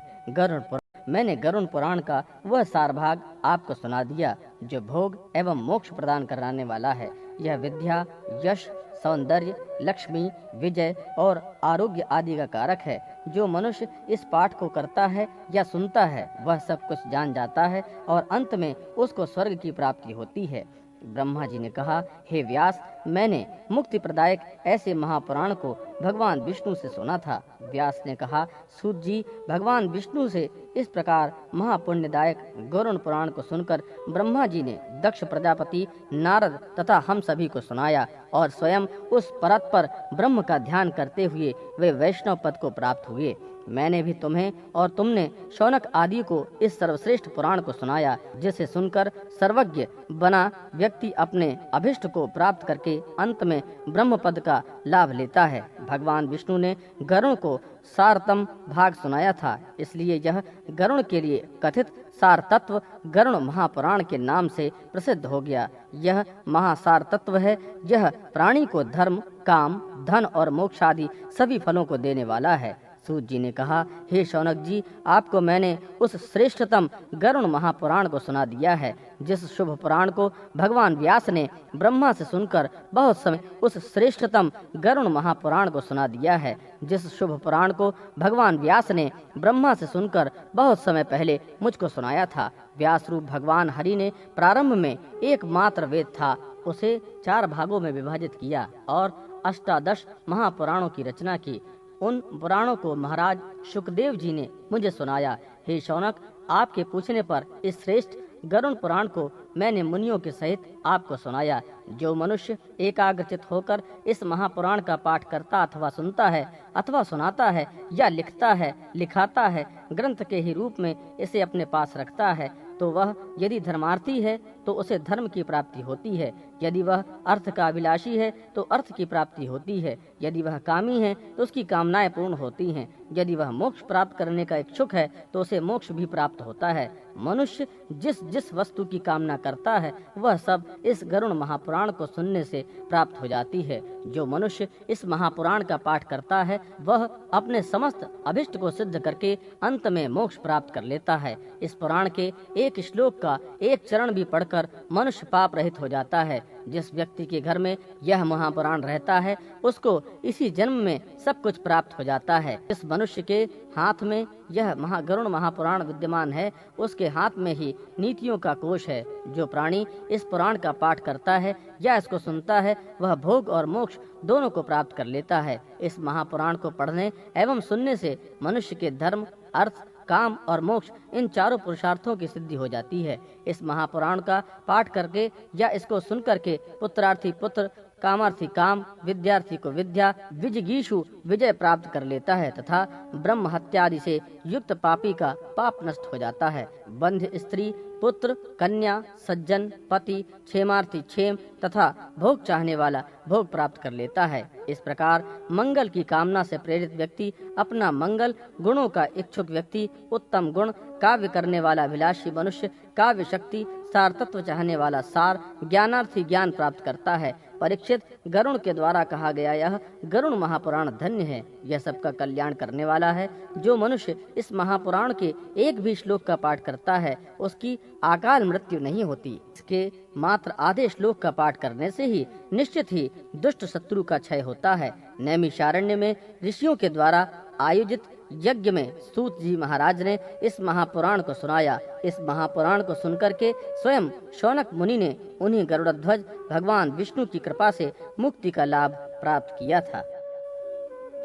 मैंने गरुड़ पुराण का वह सार भाग आपको सुना दिया, जो भोग एवं मोक्ष प्रदान कराने वाला है। यह विद्या, यश, सौंदर्य, लक्ष्मी, विजय और आरोग्य आदि का कारक है। जो मनुष्य इस पाठ को करता है या सुनता है, वह सब कुछ जान जाता है और अंत में उसको स्वर्ग की प्राप्ति होती है। ब्रह्मा जी ने कहा, हे व्यास, मैंने मुक्ति प्रदायक ऐसे महापुराण को भगवान विष्णु से सुना था। व्यास ने कहा, सूत जी, भगवान विष्णु से इस प्रकार महापुण्यदायक गरुण पुराण को सुनकर ब्रह्मा जी ने दक्ष प्रजापति, नारद तथा हम सभी को सुनाया और स्वयं उस परत पर ब्रह्म का ध्यान करते हुए वे वैष्णव पद को प्राप्त हुए। मैंने भी तुम्हें और तुमने शौनक आदि को इस सर्वश्रेष्ठ पुराण को सुनाया, जिसे सुनकर सर्वज्ञ बना व्यक्ति अपने अभिष्ट को प्राप्त करके अंत में ब्रह्म पद का लाभ लेता है। भगवान विष्णु ने गरुण को सारतम भाग सुनाया था, इसलिए यह गरुण के लिए कथित सार तत्व गरुण महापुराण के नाम से प्रसिद्ध हो गया। यह महासार तत्व है। यह प्राणी को धर्म, काम, धन और मोक्ष आदि सभी फलों को देने वाला है। सूत जी ने कहा, हे शौनक जी, आपको मैंने उस श्रेष्ठतम गरुण महापुराण को सुना दिया है, जिस शुभ पुराण को भगवान व्यास ने ब्रह्मा से सुनकर बहुत समय उस श्रेष्ठतम गरुण महापुराण को सुना दिया है, जिस शुभ पुराण को भगवान व्यास ने ब्रह्मा से सुनकर बहुत समय पहले मुझको सुनाया था। व्यास रूप भगवान हरि ने प्रारंभ में एकमात्र वेद था, उसे 4 भागों में विभाजित किया और 18 महापुराणों की रचना की। उन पुराणों को महाराज शुकदेव जी ने मुझे सुनाया। हे शौनक, आपके पूछने पर इस श्रेष्ठ गरुण पुराण को मैंने मुनियों के सहित आपको सुनाया। जो मनुष्य एकाग्रचित होकर इस महापुराण का पाठ करता अथवा सुनता है अथवा सुनाता है या लिखता है, लिखाता है, ग्रंथ के ही रूप में इसे अपने पास रखता है, तो वह यदि धर्मार्थी है तो उसे धर्म की प्राप्ति होती है। यदि वह अर्थ का अभिलाषी है तो अर्थ की प्राप्ति होती है। यदि वह कामी है तो उसकी कामनाएं पूर्ण होती हैं। यदि वह मोक्ष प्राप्त करने का इच्छुक है तो उसे मोक्ष भी प्राप्त होता है। मनुष्य जिस जिस वस्तु की कामना करता है वह सब इस गरुण महापुराण को सुनने से प्राप्त हो जाती है। जो मनुष्य इस महापुराण का पाठ करता है वह अपने समस्त अभिष्ट को सिद्ध करके अंत में मोक्ष प्राप्त कर लेता है। इस पुराण के एक श्लोक का एक चरण भी पढ़कर मनुष्य पाप रहित हो जाता है। जिस व्यक्ति के घर में यह महापुराण रहता है उसको इसी जन्म में सब कुछ प्राप्त हो जाता है। जिस मनुष्य के हाथ में यह गरुण महापुराण विद्यमान है उसके हाथ में ही नीतियों का कोश है। जो प्राणी इस पुराण का पाठ करता है या इसको सुनता है वह भोग और मोक्ष दोनों को प्राप्त कर लेता है। इस महापुराण को पढ़ने एवं सुनने से मनुष्य के धर्म, अर्थ, काम और मोक्ष इन चारों पुरुषार्थों की सिद्धि हो जाती है। इस महापुराण का पाठ करके या इसको सुन करके पुत्रार्थी पुत्र, कामार्थी काम, विद्यार्थी को विद्या, विजिगीषु विजय प्राप्त कर लेता है तथा ब्रह्म हत्यादि से युक्त पापी का पाप नष्ट हो जाता है। बंध्य स्त्री, पुत्र, कन्या, सज्जन, पति, क्षेमार्थी क्षेम तथा भोग चाहने वाला भोग प्राप्त कर लेता है। इस प्रकार मंगल की कामना से प्रेरित व्यक्ति अपना मंगल, गुणों का इच्छुक व्यक्ति उत्तम गुण, काव्य करने वाला अभिलाषी मनुष्य काव्य शक्ति, सार तत्व चाहने वाला सार, ज्ञानार्थी ज्ञान प्राप्त करता है। परीक्षित, गरुण के द्वारा कहा गया यह गरुण महापुराण धन्य है, यह सबका कल्याण करने वाला है। जो मनुष्य इस महापुराण के एक भी श्लोक का पाठ करता है उसकी अकाल मृत्यु नहीं होती। इसके मात्र आधे श्लोक का पाठ करने से ही निश्चित ही दुष्ट शत्रु का क्षय होता है। नैमिषारण्य में ऋषियों के द्वारा आयोजित यज्ञ में सूत जी महाराज ने इस महापुराण को सुनाया। इस महापुराण को सुनकर के स्वयं शौनक मुनि ने उन्हीं गरुड़ध्वज भगवान विष्णु की कृपा से मुक्ति का लाभ प्राप्त किया था।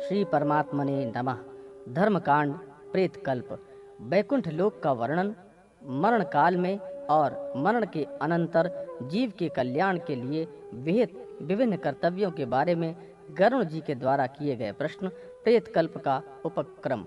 श्री परमात्मने नमः। धर्मकांड प्रेत कल्प। वैकुंठ लोक का वर्णन, मरण काल में और मरण के अनंतर जीव के कल्याण के लिए विहित विभिन्न कर्तव्यों के बारे में गरुण जी के द्वारा किए गए प्रश्न, प्रेत कल्प का उपक्रम।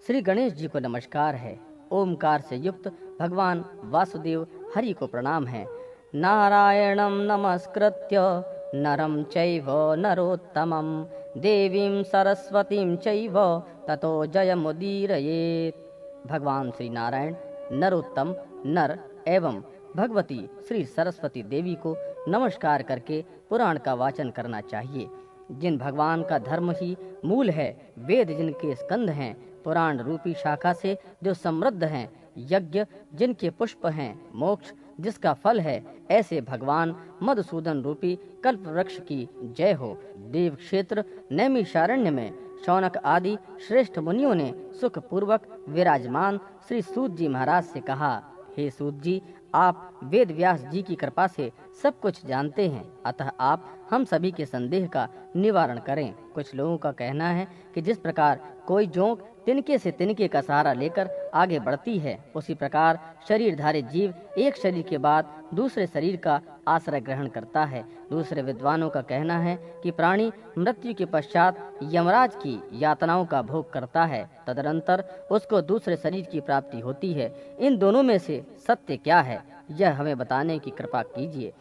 श्री गणेश जी को नमस्कार है। ओमकार से युक्त भगवान वासुदेव हरि को प्रणाम है। नारायणं नमस्कृत्य नरं चैव नरोत्तमं देवीं सरस्वतीं चैव ततो जयमुदीरयेत्। भगवान श्री नारायण, नरोत्तम, नर एवं भगवती श्री सरस्वती देवी को नमस्कार करके पुराण का वाचन करना चाहिए। जिन भगवान का धर्म ही मूल है, वेद जिनके स्कंध हैं, पुराण रूपी शाखा से जो समृद्ध हैं, यज्ञ जिनके पुष्प हैं, मोक्ष जिसका फल है, ऐसे भगवान मधुसूदन रूपी कल्प वृक्ष की जय हो। देव क्षेत्र नैमिषारण्य में शौनक आदि श्रेष्ठ मुनियों ने सुख पूर्वक विराजमान श्री सूत जी महाराज से कहा, हे सूत जी, आप वेद व्यास जी की कृपा से सब कुछ जानते हैं, अतः आप हम सभी के संदेह का निवारण करें। कुछ लोगों का कहना है कि जिस प्रकार कोई जोंक तिनके से तिनके का सहारा लेकर आगे बढ़ती है, उसी प्रकार शरीरधारी जीव एक शरीर के बाद दूसरे शरीर का आश्रय ग्रहण करता है। दूसरे विद्वानों का कहना है कि प्राणी मृत्यु के पश्चात यमराज की यातनाओं का भोग करता है, तदनंतर उसको दूसरे शरीर की प्राप्ति होती है। इन दोनों में से सत्य क्या है, यह हमें बताने की कृपा कीजिए।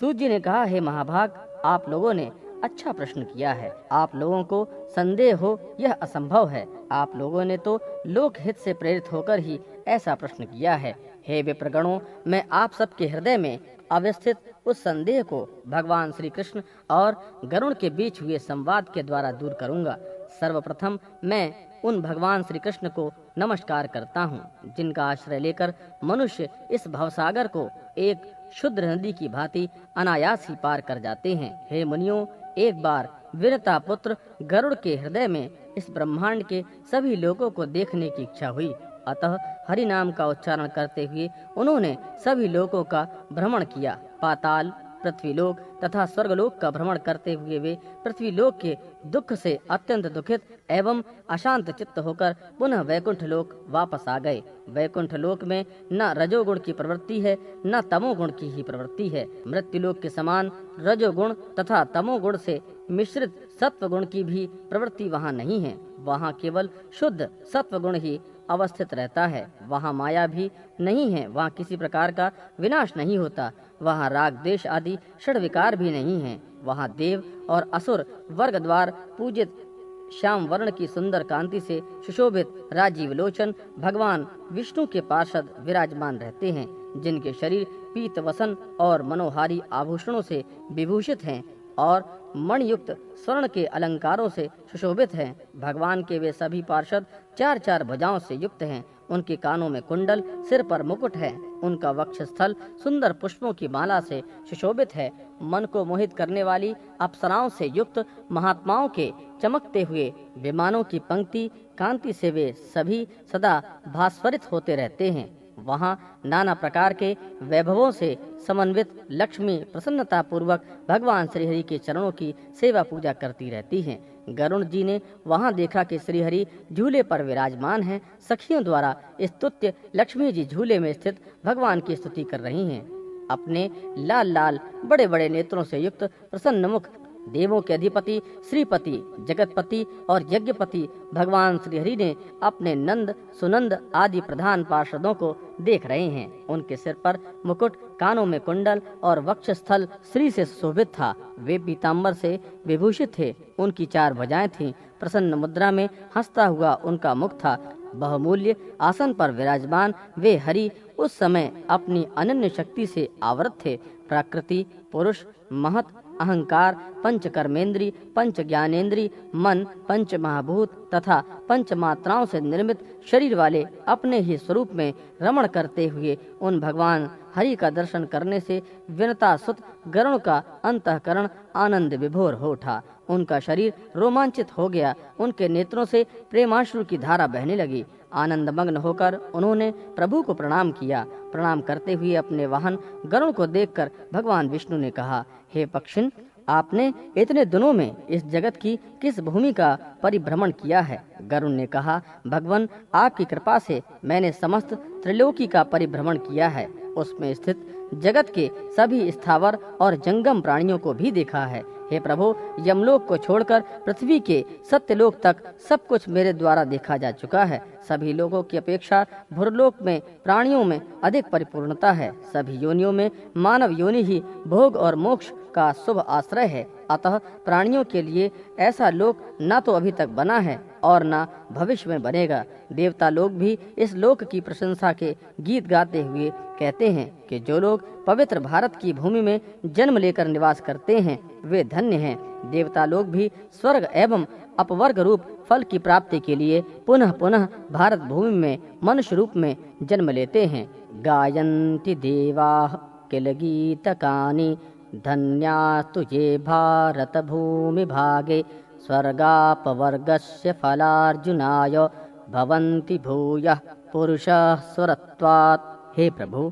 सूत जी ने कहा, हे महाभाग, आप लोगों ने अच्छा प्रश्न किया है। आप लोगों को संदेह हो यह असंभव है। आप लोगों ने तो लोक हित से प्रेरित होकर ही ऐसा प्रश्न किया है। हे विप्रगणों, मैं आप सबके हृदय में अवस्थित उस संदेह को भगवान श्री कृष्ण और गरुण के बीच हुए संवाद के द्वारा दूर करूंगा। सर्वप्रथम मैं उन भगवान श्री कृष्ण को नमस्कार करता हूँ, जिनका आश्रय लेकर मनुष्य इस भवसागर को एक शुद्ध नदी की भांति अनायास ही पार कर जाते हैं। हे मुनियों, एक बार विरता पुत्र गरुड़ के हृदय में इस ब्रह्मांड के सभी लोगों को देखने की इच्छा हुई। अतः हरि नाम का उच्चारण करते हुए उन्होंने सभी लोगों का भ्रमण किया। पाताल, पृथ्वीलोक तथा स्वर्गलोक का भ्रमण करते हुए वे पृथ्वीलोक के दुख से अत्यंत दुखित एवं अशांत चित्त होकर पुनः वैकुंठ लोक वापस आ गए। वैकुंठ लोक में न रजोगुण की प्रवृत्ति है, न तमोगुण की ही प्रवृत्ति है। मृत्युलोक के समान रजोगुण तथा तमोगुण से मिश्रित सत्व गुण की भी प्रवृत्ति वहाँ नहीं है। वहाँ केवल शुद्ध सत्व गुण ही अवस्थित रहता है। वहाँ माया भी नहीं है, वहाँ किसी प्रकार का विनाश नहीं होता। वहाँ राग द्वेष आदि षड विकार भी नहीं है। वहाँ देव और असुर वर्ग द्वार पूजित श्याम वर्ण की सुंदर कांति से सुशोभित राजीव लोचन भगवान विष्णु के पार्षद विराजमान रहते हैं, जिनके शरीर पीत वसन और मनोहारी आभूषणों से विभूषित हैं और मणियुक्त स्वर्ण के अलंकारों से सुशोभित हैं। भगवान के वे सभी पार्षद चार चार भुजाओं से युक्त हैं। उनके कानों में कुंडल, सिर पर मुकुट है। उनका वक्षस्थल सुंदर पुष्पों की माला से सुशोभित है। मन को मोहित करने वाली अप्सराओं से युक्त महात्माओं के चमकते हुए विमानों की पंक्ति कांति से वे सभी सदा भास्वरित होते रहते हैं। वहाँ नाना प्रकार के वैभवों से समन्वित लक्ष्मी प्रसन्नता पूर्वक भगवान श्रीहरि के चरणों की सेवा पूजा करती रहती हैं। गरुण जी ने वहाँ देखा कि श्रीहरि झूले पर विराजमान हैं। सखियों द्वारा स्तुत्य लक्ष्मी जी झूले में स्थित भगवान की स्तुति कर रही हैं। अपने लाल लाल बड़े बड़े नेत्रों से युक्त प्रसन्न मुख देवों के अधिपति श्रीपति जगतपति और यज्ञपति भगवान श्रीहरि ने अपने नंद सुनंद आदि प्रधान पार्षदों को देख रहे हैं। उनके सिर पर मुकुट, कानों में कुंडल और वक्षस्थल श्री से सुशोभित था। वे पीताम्बर से विभूषित थे। उनकी चार भुजाएं थीं। प्रसन्न मुद्रा में हंसता हुआ उनका मुख था। बहुमूल्य आसन पर विराजमान वे हरि उस समय अपनी अनन्य शक्ति से आवृत थे। प्रकृति, पुरुष, महत, अहंकार, पंच कर्मेंद्री, पंच ज्ञानेंद्री, मन, पंच महाभूत तथा पंच मात्राओं से निर्मित शरीर वाले अपने ही स्वरूप में रमण करते हुए उन भगवान हरि का दर्शन करने से विनता सुत गरुण का अंतःकरण आनंद विभोर हो उठा। उनका शरीर रोमांचित हो गया। उनके नेत्रों से प्रेमाश्रु की धारा बहने लगी। आनंद मग्न होकर उन्होंने प्रभु को प्रणाम किया। प्रणाम करते हुए अपने वाहन गरुण को देखकर भगवान विष्णु ने कहा, हे पक्षिन, आपने इतने दिनों में इस जगत की किस भूमि का परिभ्रमण किया है? गरुण ने कहा, भगवान, आपकी कृपा से मैंने समस्त त्रिलोकी का परिभ्रमण किया है। उसमें स्थित जगत के सभी स्थावर और जंगम प्राणियों को भी देखा है। हे प्रभु, यमलोक को छोड़कर पृथ्वी के सत्यलोक तक सब कुछ मेरे द्वारा देखा जा चुका है। सभी लोगों की अपेक्षा भूलोक में प्राणियों में अधिक परिपूर्णता है। सभी योनियों में मानव योनि ही भोग और मोक्ष का शुभ आश्रय है। अतः प्राणियों के लिए ऐसा लोक न तो अभी तक बना है और न भविष्य में बनेगा। देवता लोग भी इस लोक की प्रशंसा के गीत गाते हुए कहते हैं कि जो लोग पवित्र भारत की भूमि में जन्म लेकर निवास करते हैं वे धन्य हैं। देवता लोग भी स्वर्ग एवं अपवर्ग रूप फल की प्राप्ति के लिए पुनः पुनः भारत भूमि में मनुष्य रूप में जन्म लेते हैं। गायन्ति देवाः किल गीतकानि धन्यास्तु ये भारत भूमि भागे स्वर्गापवर्गस्य फलार्जुनाय भवन्ति भूयः पुरुषः स्वरत्वात् हे प्रभु,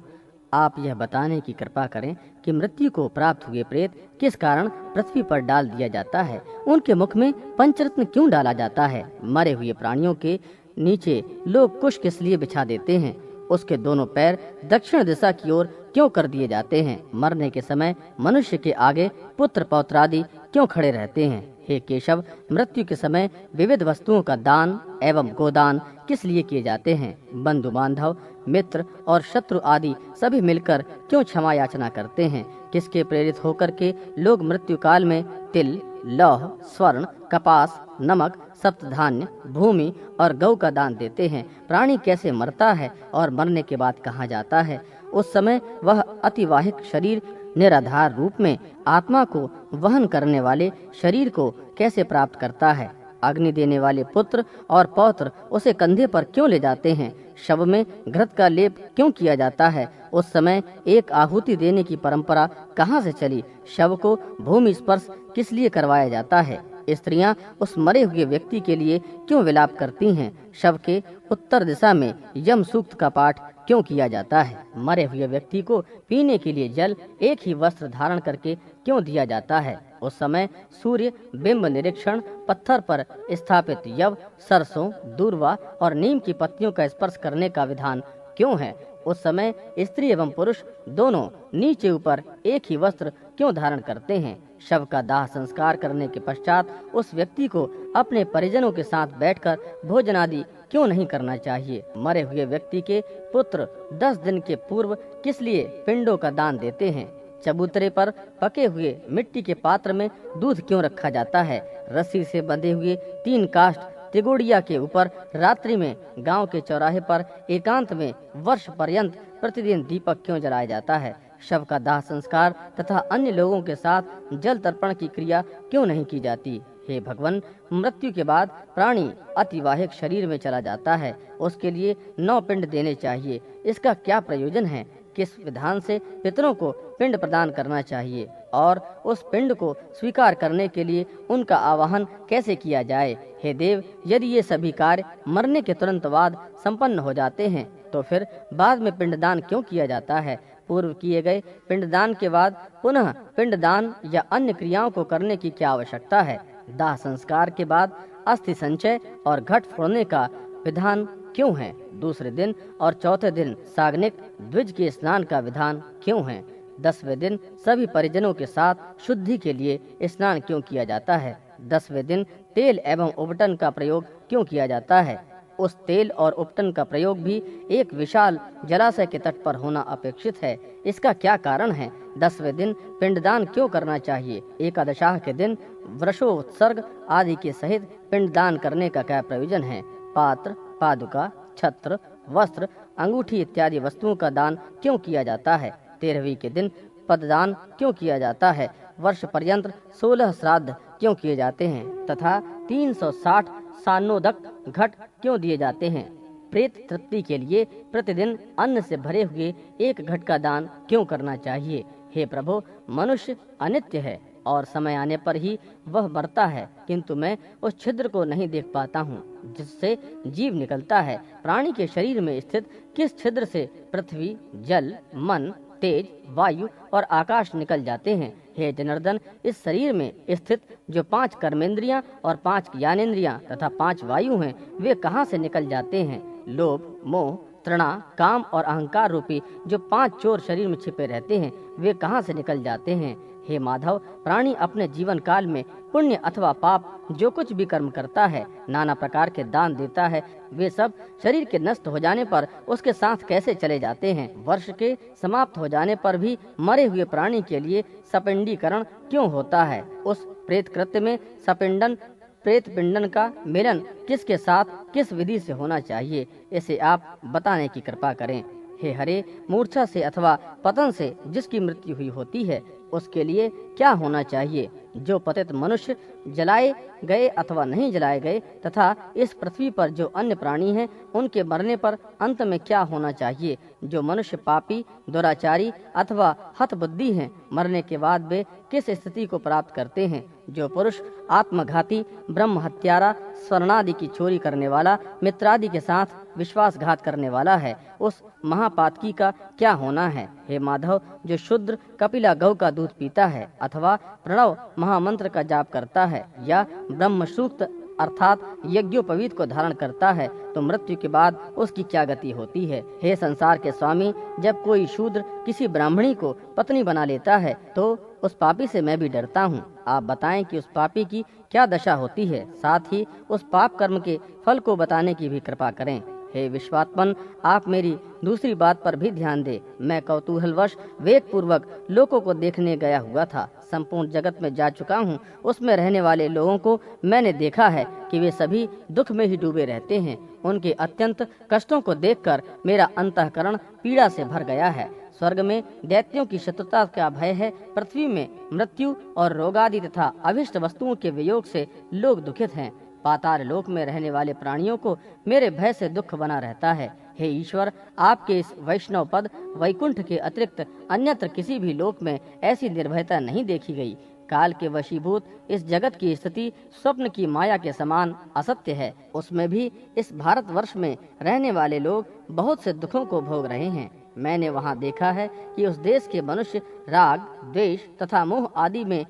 आप यह बताने की कृपा करें कि मृत्यु को प्राप्त हुए प्रेत किस कारण पृथ्वी पर डाल दिया जाता है। उनके मुख में पंचरत्न क्यों डाला जाता है। मरे हुए प्राणियों के नीचे लोग कुश किस लिए बिछा देते हैं। उसके दोनों पैर दक्षिण दिशा की ओर क्यों कर दिए जाते हैं। मरने के समय मनुष्य के आगे पुत्र पौत्र आदि क्यों खड़े रहते हैं। हे केशव, मृत्यु के समय विविध वस्तुओं का दान एवं गोदान किस लिए किए जाते हैं। बंधु बांधव, मित्र और शत्रु आदि सभी मिलकर क्यों क्षमा याचना करते हैं। किसके प्रेरित होकर के लोग मृत्यु काल में तिल, लौह, स्वर्ण, कपास, नमक, सप्तधान्य, भूमि और गौ का दान देते हैं। प्राणी कैसे मरता है और मरने के बाद कहाँ जाता है। उस समय वह अतिवाहिक शरीर निराधार रूप में आत्मा को वहन करने वाले शरीर को कैसे प्राप्त करता है। अग्नि देने वाले पुत्र और पौत्र उसे कंधे पर क्यों ले जाते हैं। शव में घृत का लेप क्यों किया जाता है। उस समय एक आहुति देने की परंपरा कहाँ से चली। शव को भूमि स्पर्श किस लिए करवाया जाता है। स्त्रियां उस मरे हुए व्यक्ति के लिए क्यों विलाप करती हैं। शव के उत्तर दिशा में यम सूक्त का पाठ क्यों किया जाता है। मरे हुए व्यक्ति को पीने के लिए जल एक ही वस्त्र धारण करके क्यों दिया जाता है। उस समय सूर्य बिंब निरीक्षण पत्थर पर स्थापित यव, सरसों, दूर्वा और नीम की पत्तियों का स्पर्श करने का विधान क्यों है। उस समय स्त्री एवं पुरुष दोनों नीचे ऊपर एक ही वस्त्र क्यों धारण करते हैं। शव का दाह संस्कार करने के पश्चात उस व्यक्ति को अपने परिजनों के साथ बैठकर भोजन आदि क्यों नहीं करना चाहिए। मरे हुए व्यक्ति के पुत्र 10 दिन के पूर्व किस लिए पिंडों का दान देते हैं। चबूतरे पर पके हुए मिट्टी के पात्र में दूध क्यों रखा जाता है। रस्सी से बंधे हुए 3 काष्ठ तिगोड़िया के ऊपर रात्रि में गांव के चौराहे पर एकांत में वर्ष पर्यंत प्रतिदिन दीपक क्यों जलाया जाता है। शव का दाह संस्कार तथा अन्य लोगों के साथ जल तर्पण की क्रिया क्यों नहीं की जाती। हे भगवान, मृत्यु के बाद प्राणी अतिवाहिक शरीर में चला जाता है। उसके लिए 9 पिंड देने चाहिए। इसका क्या प्रयोजन है। किस विधान से पितरों को पिंड प्रदान करना चाहिए और उस पिंड को स्वीकार करने के लिए उनका आवाहन कैसे किया जाए। हे देव, यदि ये सभी कार्य मरने के तुरंत बाद संपन्न हो जाते हैं तो फिर बाद में पिंडदान क्यों किया जाता है। पूर्व किए गए पिंडदान के बाद पुनः पिंडदान या अन्य क्रियाओं को करने की क्या आवश्यकता है। दाह संस्कार के बाद अस्थि संचय और घट फोड़ने का विधान क्यों है। दूसरे दिन और चौथे दिन साग्निक द्विज के स्नान का विधान क्यों है। 10वें दिन सभी परिजनों के साथ शुद्धि के लिए स्नान क्यों किया जाता है। 10वें दिन तेल एवं उपटन का प्रयोग क्यों किया जाता है। उस तेल और उपटन का प्रयोग भी एक विशाल जलाशय के तट पर होना अपेक्षित है। इसका क्या कारण है। 10वें दिन पिंडदान क्यों करना चाहिए। एकादशाह के दिन वृषोत्सर्ग आदि के सहित पिंडदान करने का क्या प्रयोजन है। पात्र, पादुका, छत्र, वस्त्र, अंगूठी इत्यादि वस्तुओं का दान क्यों किया जाता है। 13वीं के दिन पददान क्यों किया जाता है। वर्ष पर्यंत 16 श्राद्ध क्यों किए जाते हैं तथा 360 सानोदक घट क्यों दिए जाते हैं। प्रेत तृप्ति के लिए प्रतिदिन अन्न से भरे हुए 1 घट का दान क्यों करना चाहिए। हे प्रभु, मनुष्य अनित्य है और समय आने पर ही वह मरता है, किंतु मैं उस छिद्र को नहीं देख पाता हूँ जिससे जीव निकलता है। प्राणी के शरीर में स्थित किस छिद्र से पृथ्वी, जल, मन, तेज, वायु और आकाश निकल जाते हैं। हे जनार्दन, इस शरीर में स्थित जो 5 कर्मेंद्रियां और 5 ज्ञानेंद्रियां तथा 5 वायु हैं, वे कहाँ से निकल जाते हैं। लोभ, मोह, तृणा, काम और अहंकार रूपी जो 5 चोर शरीर में छिपे रहते हैं, वे कहाँ से निकल जाते हैं। हे माधव, प्राणी अपने जीवन काल में पुण्य अथवा पाप जो कुछ भी कर्म करता है, नाना प्रकार के दान देता है, वे सब शरीर के नष्ट हो जाने पर उसके साथ कैसे चले जाते हैं। वर्ष के समाप्त हो जाने पर भी मरे हुए प्राणी के लिए सपिंडीकरण क्यों होता है। उस प्रेत कृत्य में सपिंडन प्रेत पिंडन का मिलन किसके साथ किस विधि से होना चाहिए, इसे आप बताने की कृपा करें। हे हरे, मूर्छा से अथवा पतन से जिसकी मृत्यु हुई होती है, उसके लिए क्या होना चाहिए। जो पतित मनुष्य जलाए गए अथवा नहीं जलाए गए, तथा इस पृथ्वी पर जो अन्य प्राणी हैं उनके मरने पर अंत में क्या होना चाहिए। जो मनुष्य पापी, दुराचारी अथवा हतबुद्धि हैं, मरने के बाद वे किस स्थिति को प्राप्त करते हैं। जो पुरुष आत्मघाती, ब्रह्म हत्यारा, स्वर्णादि की चोरी करने वाला, मित्रादि के साथ विश्वासघात करने वाला है, उस महापातकी का क्या होना है। हे माधव, जो शूद्र कपिला गौ का दूध पीता है अथवा प्रणव महामंत्र का जाप करता है या ब्रह्म सूक्त अर्थात यज्ञोपवीत को धारण करता है, तो मृत्यु के बाद उसकी क्या गति होती है। हे संसार के स्वामी, जब कोई शूद्र किसी ब्राह्मणी को पत्नी बना लेता है तो उस पापी से मैं भी डरता हूँ। आप बताएं कि उस पापी की क्या दशा होती है, साथ ही उस पाप कर्म के फल को बताने की भी कृपा करें। हे विश्वात्मन, आप मेरी दूसरी बात पर भी ध्यान दे। मैं कौतूहलवश वेग पूर्वक लोगों को देखने गया हुआ था। संपूर्ण जगत में जा चुका हूँ। उसमें रहने वाले लोगों को मैंने देखा है कि वे सभी दुख में ही डूबे रहते हैं। उनके अत्यंत कष्टों को देखकर मेरा अंतःकरण पीड़ा से भर गया है। स्वर्ग में दैत्यों की शत्रुता का भय है। पृथ्वी में मृत्यु और रोगादि तथा अभिष्ट वस्तुओं के वियोग से लोग दुखित हैं। पाताल लोक में रहने वाले प्राणियों को मेरे भय से दुख बना रहता है। हे ईश्वर, आपके इस वैष्णव पद वैकुंठ के अतिरिक्त अन्यत्र किसी भी लोक में ऐसी निर्भयता नहीं देखी गई। काल के वशीभूत इस जगत की स्थिति स्वप्न की माया के समान असत्य है। उसमें भी इस भारतवर्ष में रहने वाले लोग बहुत से दुखों को भोग रहे हैं। मैंने वहाँ देखा है कि उस देश के मनुष्य राग, द्वेष तथा मोह आदि में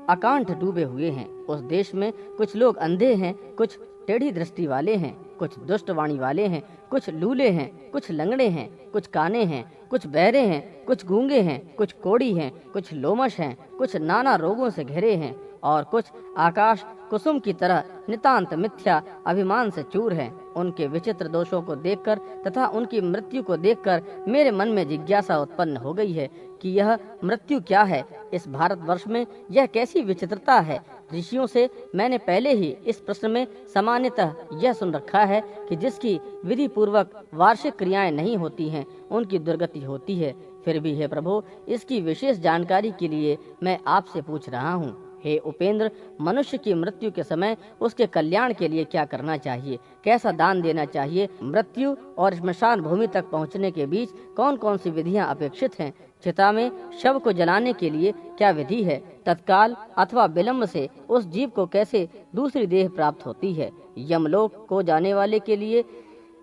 अकांठ डूबे हुए हैं। उस देश में कुछ लोग अंधे हैं, कुछ टेढ़ी दृष्टि वाले हैं, कुछ दुष्ट वाणी वाले हैं, कुछ लूले हैं, कुछ लंगड़े हैं, कुछ काने हैं, कुछ बहरे हैं, कुछ गूंगे हैं, कुछ कोड़ी हैं, कुछ लोमश हैं, कुछ नाना रोगों से घिरे हैं और कुछ आकाश कुसुम की तरह नितांत मिथ्या अभिमान से चूर हैं। उनके विचित्र दोषों को देखकर तथा उनकी मृत्यु को देखकर मेरे मन में जिज्ञासा उत्पन्न हो गई है कि यह मृत्यु क्या है। इस भारतवर्ष में यह कैसी विचित्रता है। ऋषियों से मैंने पहले ही इस प्रश्न में सामान्यतः यह सुन रखा है कि जिसकी विधि पूर्वक वार्षिक क्रियाएं नहीं होती हैं, उनकी दुर्गति होती है। फिर भी हे प्रभु, इसकी विशेष जानकारी के लिए मैं आपसे पूछ रहा हूँ। हे उपेंद्र, मनुष्य की मृत्यु के समय उसके कल्याण के लिए क्या करना चाहिए, कैसा दान देना चाहिए, मृत्यु और श्मशान भूमि तक पहुंचने के बीच कौन कौन सी विधियां अपेक्षित हैं, चिता में शव को जलाने के लिए क्या विधि है, तत्काल अथवा विलंब से उस जीव को कैसे दूसरी देह प्राप्त होती है, यमलोक को जाने वाले के लिए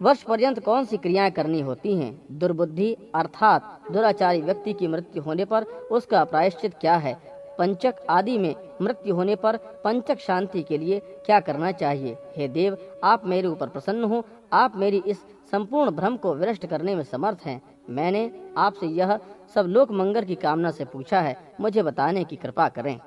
वर्ष पर्यंत कौन सी क्रियाएं करनी होती हैं, दुर्बुद्धि अर्थात दुराचारी व्यक्ति की मृत्यु होने पर उसका प्रायश्चित क्या है, पंचक आदि में मृत्यु होने पर पंचक शांति के लिए क्या करना चाहिए। हे देव, आप मेरे ऊपर प्रसन्न हो। आप मेरी इस संपूर्ण भ्रम को विनष्ट करने में समर्थ हैं। मैंने आपसे यह सब लोक मंगल की कामना से पूछा है, मुझे बताने की कृपा करें।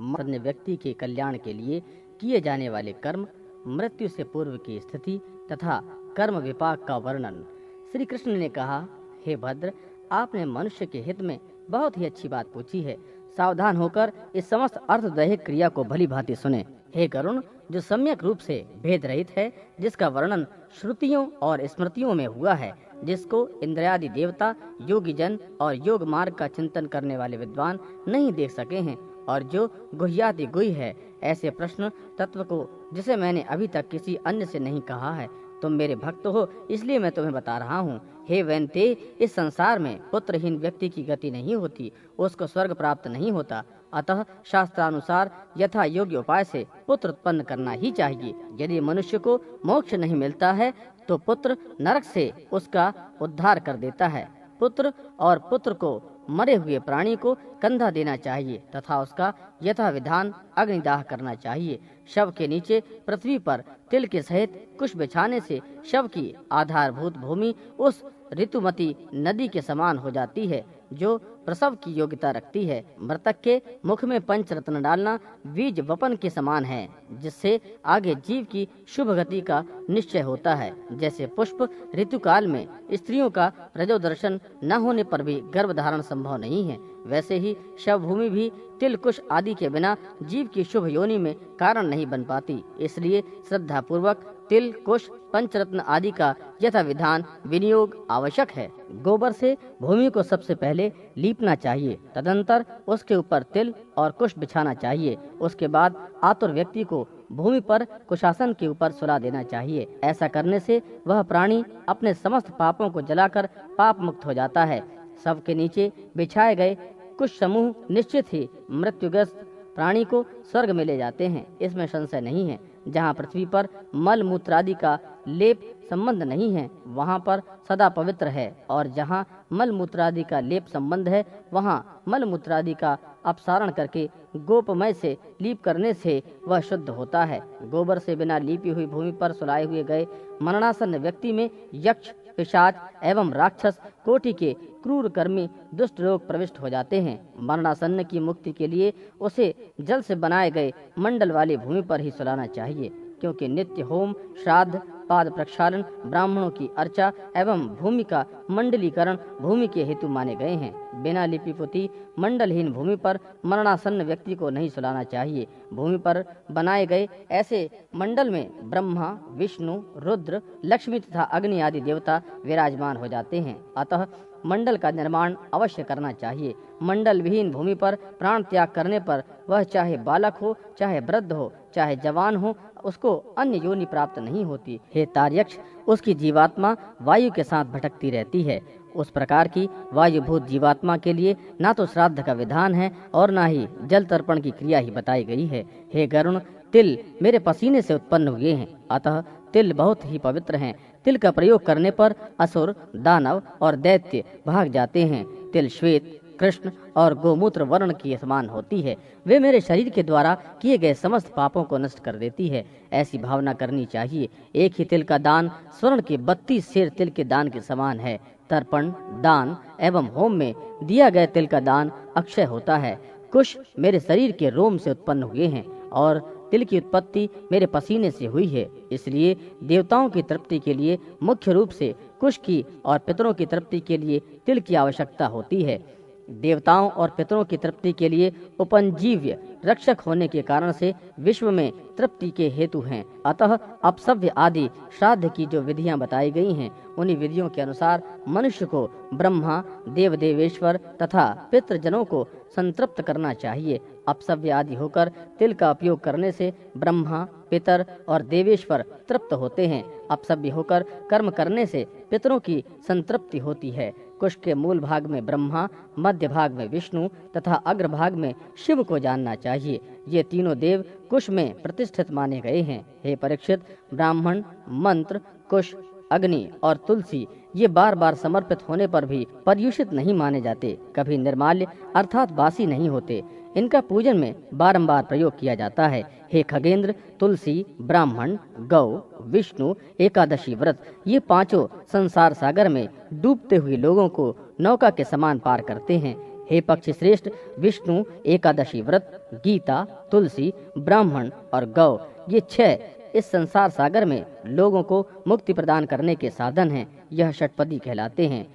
मरने व्यक्ति के कल्याण के लिए किए जाने वाले कर्म, मृत्यु से पूर्व की स्थिति तथा कर्म विपाक का वर्णन। श्री कृष्ण ने कहा, हे भद्र, आपने मनुष्य के हित में बहुत ही अच्छी बात पूछी है। सावधान होकर इस समस्त अर्थदैहिक क्रिया को भली भांति सुने। हे गरुण, जो सम्यक रूप से भेद रहित है, जिसका वर्णन श्रुतियों और स्मृतियों में हुआ है, जिसको इंद्रियादि देवता, योगी जन और योग मार्ग का चिंतन करने वाले विद्वान नहीं देख सके हैं, और जो गुह्याति गुह्य है, ऐसे प्रश्न तत्व को जिसे मैंने अभी तक किसी अन्य से नहीं कहा है। तुम मेरे भक्त हो, इसलिए मैं तुम्हें बता रहा हूँ। हे वैन्ते, इस संसार में पुत्रहीन व्यक्ति की गति नहीं होती, उसको स्वर्ग प्राप्त नहीं होता। अतः शास्त्रानुसार यथा योग्य उपाय से पुत्र उत्पन्न करना ही चाहिए। यदि मनुष्य को मोक्ष नहीं मिलता है तो पुत्र नरक से उसका उद्धार कर देता है। पुत्र और पुत्र को मरे हुए प्राणी को कंधा देना चाहिए तथा उसका यथा विधान अग्निदाह करना चाहिए। शव के नीचे पृथ्वी पर तिल के सहित कुश बिछाने से शव की आधारभूत भूमि उस ऋतुमती नदी के समान हो जाती है जो प्रसव की योग्यता रखती है। मृतक के मुख में पंच रत्न डालना बीज वपन के समान है, जिससे आगे जीव की शुभ गति का निश्चय होता है। जैसे पुष्प ऋतुकाल में स्त्रियों का रजोदर्शन न होने पर भी गर्भ धारण संभव नहीं है, वैसे ही शव भूमि भी तिल कुश आदि के बिना जीव की शुभ योनि में कारण नहीं बन पाती। इसलिए श्रद्धा पूर्वक तिल, कुश, पंचरत्न आदि का यथा विधान विनियोग आवश्यक है। गोबर से भूमि को सबसे पहले लीपना चाहिए, तदंतर उसके ऊपर तिल और कुश बिछाना चाहिए। उसके बाद आतुर व्यक्ति को भूमि पर कुशासन के ऊपर सुला देना चाहिए। ऐसा करने से वह प्राणी अपने समस्त पापों को जलाकर पाप मुक्त हो जाता है। सबके नीचे बिछाए गए कुछ समूह निश्चित ही मृत्युग्रस्त प्राणी को स्वर्ग में ले जाते हैं, इसमें संशय नहीं है। जहाँ पृथ्वी पर मल मूत्रादि का लेप संबंध नहीं है, वहाँ पर सदा पवित्र है, और जहाँ मल मूत्रादि का लेप संबंध है, वहाँ मल मूत्रादि का अपसारण करके गोपमय से लीप करने से वह शुद्ध होता है। गोबर से बिना लीपी हुई भूमि पर सुलाए हुए गए मरणासन्न व्यक्ति में यक्ष, पिशाच एवं राक्षस कोटि के क्रूर कर्मी दुष्ट लोग प्रविष्ट हो जाते हैं। मरणासन्न की मुक्ति के लिए उसे जल से बनाए गए मंडल वाली भूमि पर ही सुलाना चाहिए, क्योंकि नित्य होम, श्राद्ध, पाद प्रक्षालन, ब्राह्मणों की अर्चा एवं भूमि का मंडलीकरण भूमि के हेतु माने गए हैं। बिना लिपि पुती मंडलहीन भूमि पर मरणासन्न व्यक्ति को नहीं सुलाना चाहिए। भूमि पर बनाए गए ऐसे मंडल में ब्रह्मा, विष्णु, रुद्र, लक्ष्मी तथा अग्नि आदि देवता विराजमान हो जाते हैं। अतः मंडल का निर्माण अवश्य करना चाहिए। मंडल विहीन भूमि पर प्राण त्याग करने पर वह चाहे बालक हो, चाहे वृद्ध हो, चाहे जवान हो, उसको अन्य योनि प्राप्त नहीं होती। हे तार्यक्ष, उसकी जीवात्मा वायु के साथ भटकती रहती है। उस प्रकार की वायुभूत जीवात्मा के लिए ना तो श्राद्ध का विधान है और ना ही जल तर्पण की क्रिया ही बताई गई है। हे गरुण, तिल मेरे पसीने से उत्पन्न हुए हैं, अतः तिल बहुत ही पवित्र हैं। तिल का प्रयोग करने पर असुर, दानव और दैत्य भाग जाते हैं। तिल श्वेत, कृष्ण और गोमूत्र वर्ण की समान होती है। वे मेरे शरीर के द्वारा किए गए समस्त पापों को नष्ट कर देती है। ऐसी भावना करनी चाहिए। एक ही तिल का दान स्वर्ण के 32 सेर तिल के दान के समान है। तर्पण, दान एवं होम में दिया गया तिल का दान अक्षय होता है। कुश मेरे शरीर के रोम से उत्पन्न हुए हैं और तिल की उत्पत्ति मेरे पसीने से हुई है। इसलिए देवताओं की तृप्ति के लिए मुख्य रूप से कुश की और पितरों की तृप्ति के लिए तिल की आवश्यकता होती है। देवताओं और पितरों की तृप्ति के लिए उपजीव्य रक्षक होने के कारण से विश्व में तृप्ति के हेतु हैं। अतः अपसव्य आदि श्राद्ध की जो विधियां बताई गई हैं, उन्हीं विधियों के अनुसार मनुष्य को ब्रह्मा, देव देवेश्वर तथा पितृजनों को संतृप्त करना चाहिए। अपसव्य आदि होकर तिल का उपयोग करने से ब्रह्मा, पितर और देवेश्वर तृप्त होते हैं। अपसव्य होकर कर्म करने से पितरों की संतृप्ति होती है। कुश के मूल भाग में ब्रह्मा, मध्य भाग में विष्णु तथा अग्र भाग में शिव को जानना चाहिए। ये तीनों देव कुश में प्रतिष्ठित माने गए हैं। हे परीक्षित, ब्राह्मण, मंत्र, कुश, अग्नि और तुलसी ये बार बार समर्पित होने पर भी पर्युषित नहीं माने जाते, कभी निर्माल्य अर्थात बासी नहीं होते। इनका पूजन में बारंबार प्रयोग किया जाता है। हे खगेंद्र, तुलसी, ब्राह्मण, गौ, विष्णु, एकादशी व्रत ये पांचों संसार सागर में डूबते हुए लोगों को नौका के समान पार करते हैं। हे पक्षी श्रेष्ठ, विष्णु, एकादशी व्रत, गीता, तुलसी, ब्राह्मण और गौ ये 6 इस संसार सागर में लोगों को मुक्ति प्रदान करने के साधन हैं। यह षटपदी कहलाते हैं।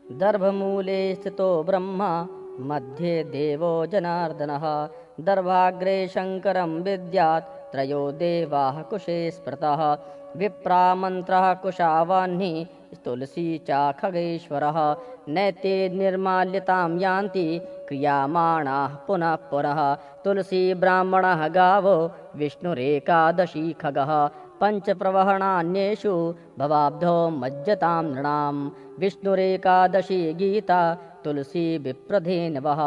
दर्भमूले स्थितो ब्रह्मा, मध्ये देवो जनार्दनः, दर्भाग्रे शंकरं विद्यात्, त्रयो देवाः कुशे स्मृतः, विप्रा मंत्रः कुशावाह्नि, तुलसी च खगेश्वरः, नैते निर्माल्यतां यान्ति, क्रियामाणाः पुनः पुनः, तुलसी ब्राह्मणः गावो, विष्णुरेकादशी खगः, पंचप्रवहणान्येषु भवाब्धो मज्जतां नृणाम्, विष्णुरेकादशी गीता, तुलसी विप्रधेनवः,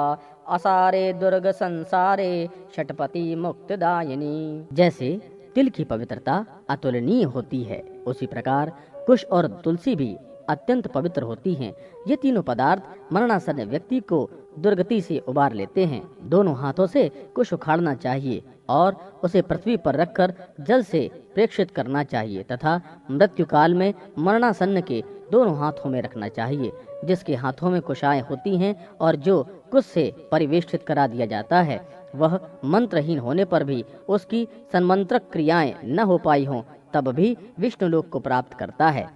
असारे दुर्ग संसारे, षटपति मुक्तिदायिनी। जैसे तिल की पवित्रता अतुलनीय होती है, उसी प्रकार कुश और तुलसी भी अत्यंत पवित्र होती हैं। ये तीनों पदार्थ मरणासन्न व्यक्ति को दुर्गति से उबार लेते हैं। दोनों हाथों से कुश उखाड़ना चाहिए और उसे पृथ्वी पर रखकर जल से प्रेक्षित करना चाहिए तथा मृत्यु काल में मरणासन्न के दोनों हाथों में रखना चाहिए। जिसके हाथों में कुशाएं होती हैं और जो कुश से परिवेष्टित करा दिया जाता है, वह मंत्रहीन होने पर भी उसकी सन्मंत्रक क्रियाएं न हो पाई हों, तब भी विष्णु लोक को प्राप्त करता है।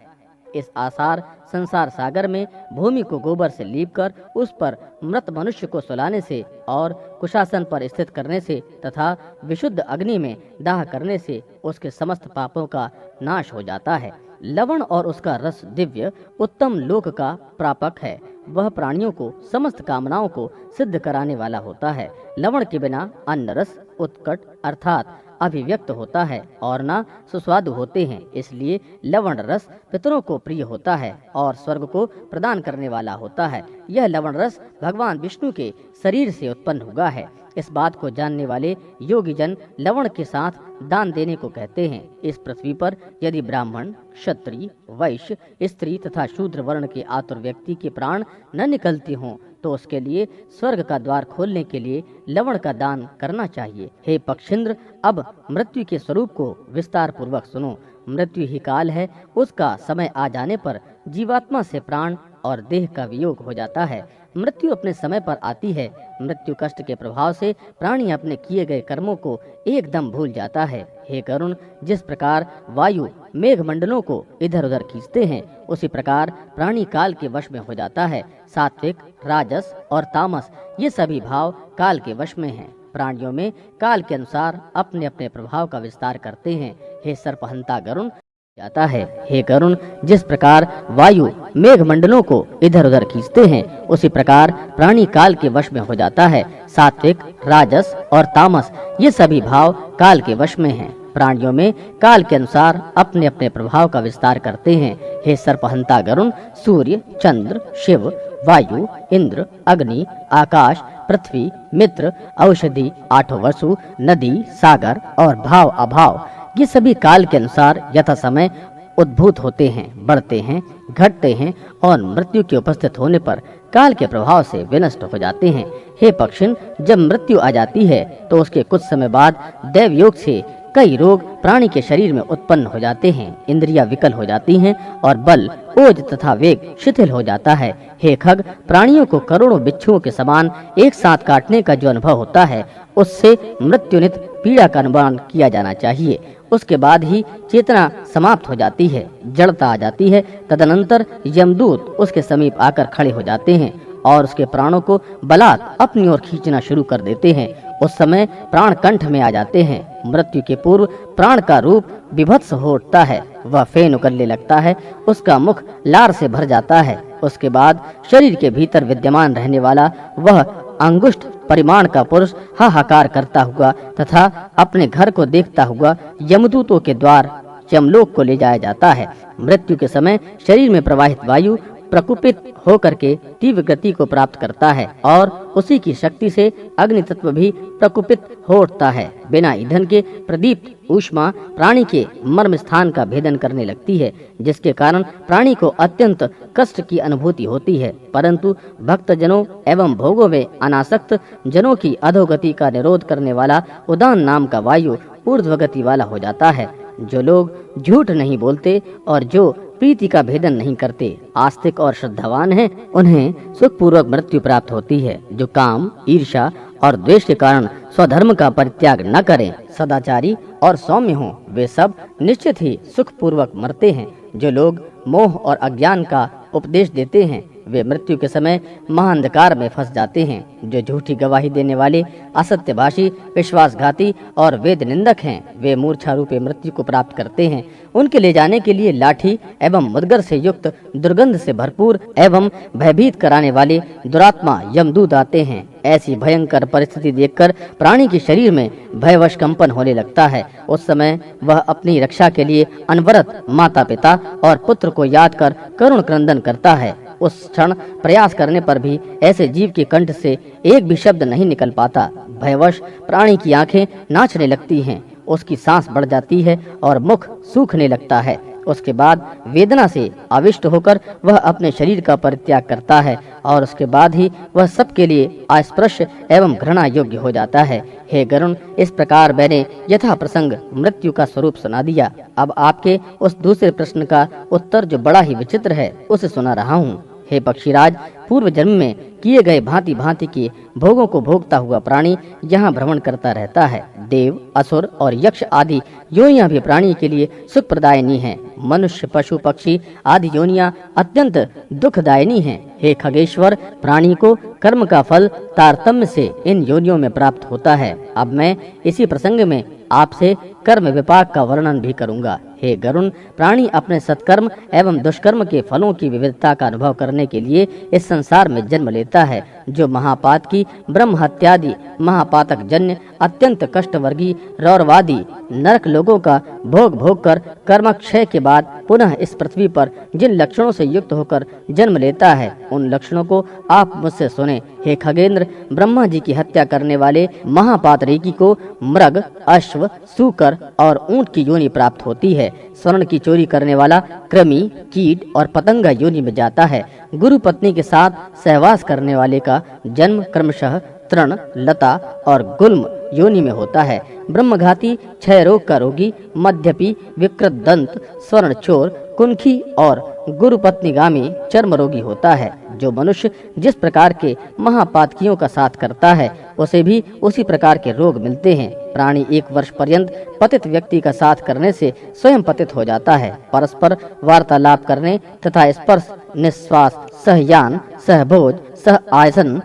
इस आसार संसार सागर में भूमि को गोबर से लीपकर उस पर मृत मनुष्य को सुलाने से और कुशासन पर स्थित करने से तथा विशुद्ध अग्नि में दाह करने से उसके समस्त पापों का नाश हो जाता है। लवण और उसका रस दिव्य उत्तम लोक का प्रापक है। वह प्राणियों को समस्त कामनाओं को सिद्ध कराने वाला होता है। लवण के बिना अन्न रस उत्कट अर्थात अभिव्यक्त होता है और ना सुस्वादु होते हैं। इसलिए लवण रस पितरों को प्रिय होता है और स्वर्ग को प्रदान करने वाला होता है। यह लवण रस भगवान विष्णु के शरीर से उत्पन्न हुआ है। इस बात को जानने वाले योगी जन लवण के साथ दान देने को कहते हैं। इस पृथ्वी पर यदि ब्राह्मण, क्षत्रिय, वैश्य, स्त्री तथा शूद्र वर्ण के आतुर व्यक्ति के प्राण न निकलते हों तो उसके लिए स्वर्ग का द्वार खोलने के लिए लवण का दान करना चाहिए। हे पक्षिंद्र, अब मृत्यु के स्वरूप को विस्तार पूर्वक सुनो। मृत्यु ही काल है। उसका समय आ जाने पर जीवात्मा से प्राण और देह का वियोग हो जाता है। मृत्यु अपने समय पर आती है। मृत्यु कष्ट के प्रभाव से प्राणी अपने किए गए कर्मों को एकदम भूल जाता है। हे करुण, जिस प्रकार वायु मेघ मंडलों को इधर उधर खींचते हैं उसी प्रकार प्राणी काल के वश में हो जाता है। सात्विक, राजस और तामस ये सभी भाव काल के वश में हैं। प्राणियों में काल के अनुसार अपने अपने प्रभाव का विस्तार करते हैं। हे सर्पहंता गरुण जाता है। हे करुण, जिस प्रकार वायु मेघ मंडलों को इधर उधर खींचते हैं उसी प्रकार प्राणी काल के वश में हो जाता है। सात्विक, राजस और तामस ये सभी भाव काल के वश में हैं। प्राणियों में काल के अनुसार अपने अपने प्रभाव का विस्तार करते हैं। हे सर्पहंता गरुण, सूर्य, चंद्र, शिव, वायु, इंद्र, अग्नि, आकाश, पृथ्वी, मित्र, औषधि, आठों वसु, नदी, सागर और भाव अभाव ये सभी काल के अनुसार यथा समय उद्भूत होते हैं, बढ़ते हैं, घटते हैं और मृत्यु के उपस्थित होने पर काल के प्रभाव से विनष्ट हो जाते हैं। हे पक्षिन, जब मृत्यु आ जाती है तो उसके कुछ समय बाद दैव योग से कई रोग प्राणी के शरीर में उत्पन्न हो जाते हैं। इंद्रियां विकल हो जाती हैं और बल, ओज तथा वेग शिथिल हो जाता है। हे खग, प्राणियों को करोड़ों बिच्छुओं के समान एक साथ काटने का जो अनुभव होता है उससे मृत्युनित पीड़ा का अनुमान किया जाना चाहिए। उसके बाद ही चेतना समाप्त हो जाती है, जड़ता आ जाती है। तदनंतर यमदूत उसके समीप आकर खड़े हो जाते हैं और उसके प्राणों को बलात् अपनी ओर खींचना शुरू कर देते हैं। उस समय प्राण कंठ में आ जाते हैं। मृत्यु के पूर्व प्राण का रूप विभत्स हो उठता है। वह फेन उगलने लगता है। उसका मुख लार से भर जाता है। उसके बाद शरीर के भीतर विद्यमान रहने वाला वह अंगुष्ठ परिमाण का पुरुष हाहाकार करता हुआ तथा अपने घर को देखता हुआ यमदूतों के द्वार यमलोक को ले जाया जाता है। मृत्यु के समय शरीर में प्रवाहित वायु प्रकुपित होकर के तीव्र गति को प्राप्त करता है और उसी की शक्ति से अग्नि तत्व भी प्रकुपित हो उठता है। बिना ईंधन के प्रदीप्त ऊष्मा प्राणी के मर्म स्थान का भेदन करने लगती है, जिसके कारण प्राणी को अत्यंत कष्ट की अनुभूति होती है। परंतु भक्त जनों एवं भोगों में अनासक्त जनों की अधोगति का निरोध करने वाला उदान नाम का वायु ऊर्ध्वगति वाला हो जाता है। जो लोग झूठ नहीं बोलते और जो प्रीति का भेदन नहीं करते, आस्तिक और श्रद्धावान हैं, उन्हें सुखपूर्वक मृत्यु प्राप्त होती है। जो काम, ईर्ष्या और द्वेष के कारण स्वधर्म का परित्याग न करें, सदाचारी और सौम्य हों, वे सब निश्चित ही सुखपूर्वक मरते हैं। जो लोग मोह और अज्ञान का उपदेश देते हैं वे मृत्यु के समय महाअंधकार में फंस जाते हैं। जो झूठी गवाही देने वाले, असत्यभाषी, विश्वासघाती और वेद निंदक हैं, वे मूर्छा रूपी मृत्यु को प्राप्त करते हैं। उनके ले जाने के लिए लाठी एवं मुदगर से युक्त दुर्गंध से भरपूर एवं भयभीत कराने वाले दुरात्मा यमदूत आते हैं। ऐसी भयंकर परिस्थिति देखकर प्राणी के शरीर में भयवश कंपन होने लगता है। उस समय वह अपनी रक्षा के लिए अनवरत माता पिता और पुत्र को याद कर करुण क्रंदन करता है। उस क्षण प्रयास करने पर भी ऐसे जीव के कंठ से एक भी शब्द नहीं निकल पाता। भयवश प्राणी की आंखें नाचने लगती हैं, उसकी सांस बढ़ जाती है और मुख सूखने लगता है। उसके बाद वेदना से आविष्ट होकर वह अपने शरीर का परित्याग करता है और उसके बाद ही वह सबके लिए अस्पृश्य एवं घृणा योग्य हो जाता है। हे गरुण, इस प्रकार मैंने यथा प्रसंग मृत्यु का स्वरूप सुना दिया। अब आपके उस दूसरे प्रश्न का उत्तर जो बड़ा ही विचित्र है उसे सुना रहा हूँ। हे पक्षीराज, पूर्व जन्म में किए गए भांति भांति के भोगों को भोगता हुआ प्राणी यहाँ भ्रमण करता रहता है। देव, असुर और यक्ष आदि योनियां भी प्राणी के लिए सुखप्रदायिनी हैं। मनुष्य, पशु, पक्षी आदि योनियां अत्यंत दुखदायिनी हैं। हे खगेश्वर, प्राणी को कर्म का फल तारतम्य से इन योनियों में प्राप्त होता है। अब मैं इसी प्रसंग में आपसे कर्म विपाक का वर्णन भी करूंगा। हे गरुण, प्राणी अपने सत्कर्म एवं दुष्कर्म के फलों की विविधता का अनुभव करने के लिए इस संसार में जन्म लेता है, जो महापात की ब्रह्म हत्यादि महापातक जन्य अत्यंत कष्टवर्गीय रौरवादी नरक लोगों का भोग भोग कर कर्मक्षय के बाद पुनः इस पृथ्वी पर जिन लक्षणों से युक्त होकर जन्म लेता है, उन लक्षणों को आप मुझसे सुने। हे खगेंद्र, ब्रह्मा जी की हत्या करने वाले महापातरेकी को मृग, अश्व, सूकर और ऊंट की योनि प्राप्त होती है। स्वर्ण की चोरी करने वाला कृमि, कीट और पतंगा योनि में जाता है। गुरु पत्नी के साथ सहवास करने वाले का जन्म क्रमशः तृण, लता और गुल्म योनि में होता है। ब्रह्मघाती, क्षय रोग का रोगी, मध्यपी, विकृत दंत, स्वर्ण चोर, कुंखी और गुरु पत्नीगामी चर्म रोगी होता है। जो मनुष्य जिस प्रकार के महापातकियों का साथ करता है, उसे भी उसी प्रकार के रोग मिलते हैं। प्राणी 1 वर्ष पर्यंत पतित व्यक्ति का साथ करने से स्वयं पतित हो जाता है। परस्पर वार्तालाप करने तथा स्पर्श, निश्वास, सहयान, सहभोज, सह आयसन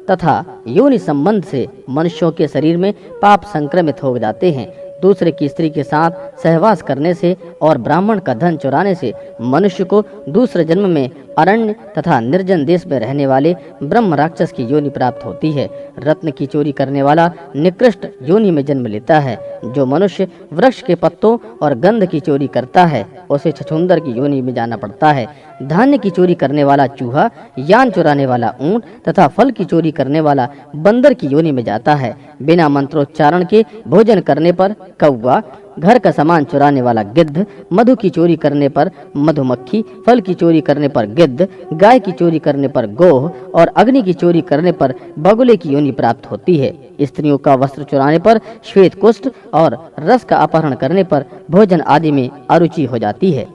तथा योनि संबंध से मनुष्यों के शरीर में पाप संक्रमित हो जाते हैं। दूसरे की स्त्री के साथ सहवास करने से और ब्राह्मण का धन चुराने से मनुष्य को दूसरे जन्म में अरण्य तथा निर्जन देश में रहने वाले ब्रह्म राक्षस की योनि प्राप्त होती है। रत्न की चोरी करने वाला निकृष्ट योनि में जन्म लेता है। जो मनुष्य वृक्ष के पत्तों और गंध की चोरी करता है, उसे छछूंदर की योनि में जाना पड़ता है। धान्य की चोरी करने वाला चूहा, यान चुराने वाला ऊंट तथा फल की चोरी करने वाला बंदर की योनि में जाता है। बिना मंत्रोच्चारण के भोजन करने पर कौवा, घर का सामान चुराने वाला गिद्ध, मधु की चोरी करने पर मधुमक्खी, फल की चोरी करने पर गिद्ध, गाय की चोरी करने पर गोह और अग्नि की चोरी करने पर बगुले की योनि प्राप्त होती है। स्त्रियों का वस्त्र चुराने पर श्वेत कुष्ठ और रस का अपहरण करने पर भोजन आदि में अरुचि हो जाती है।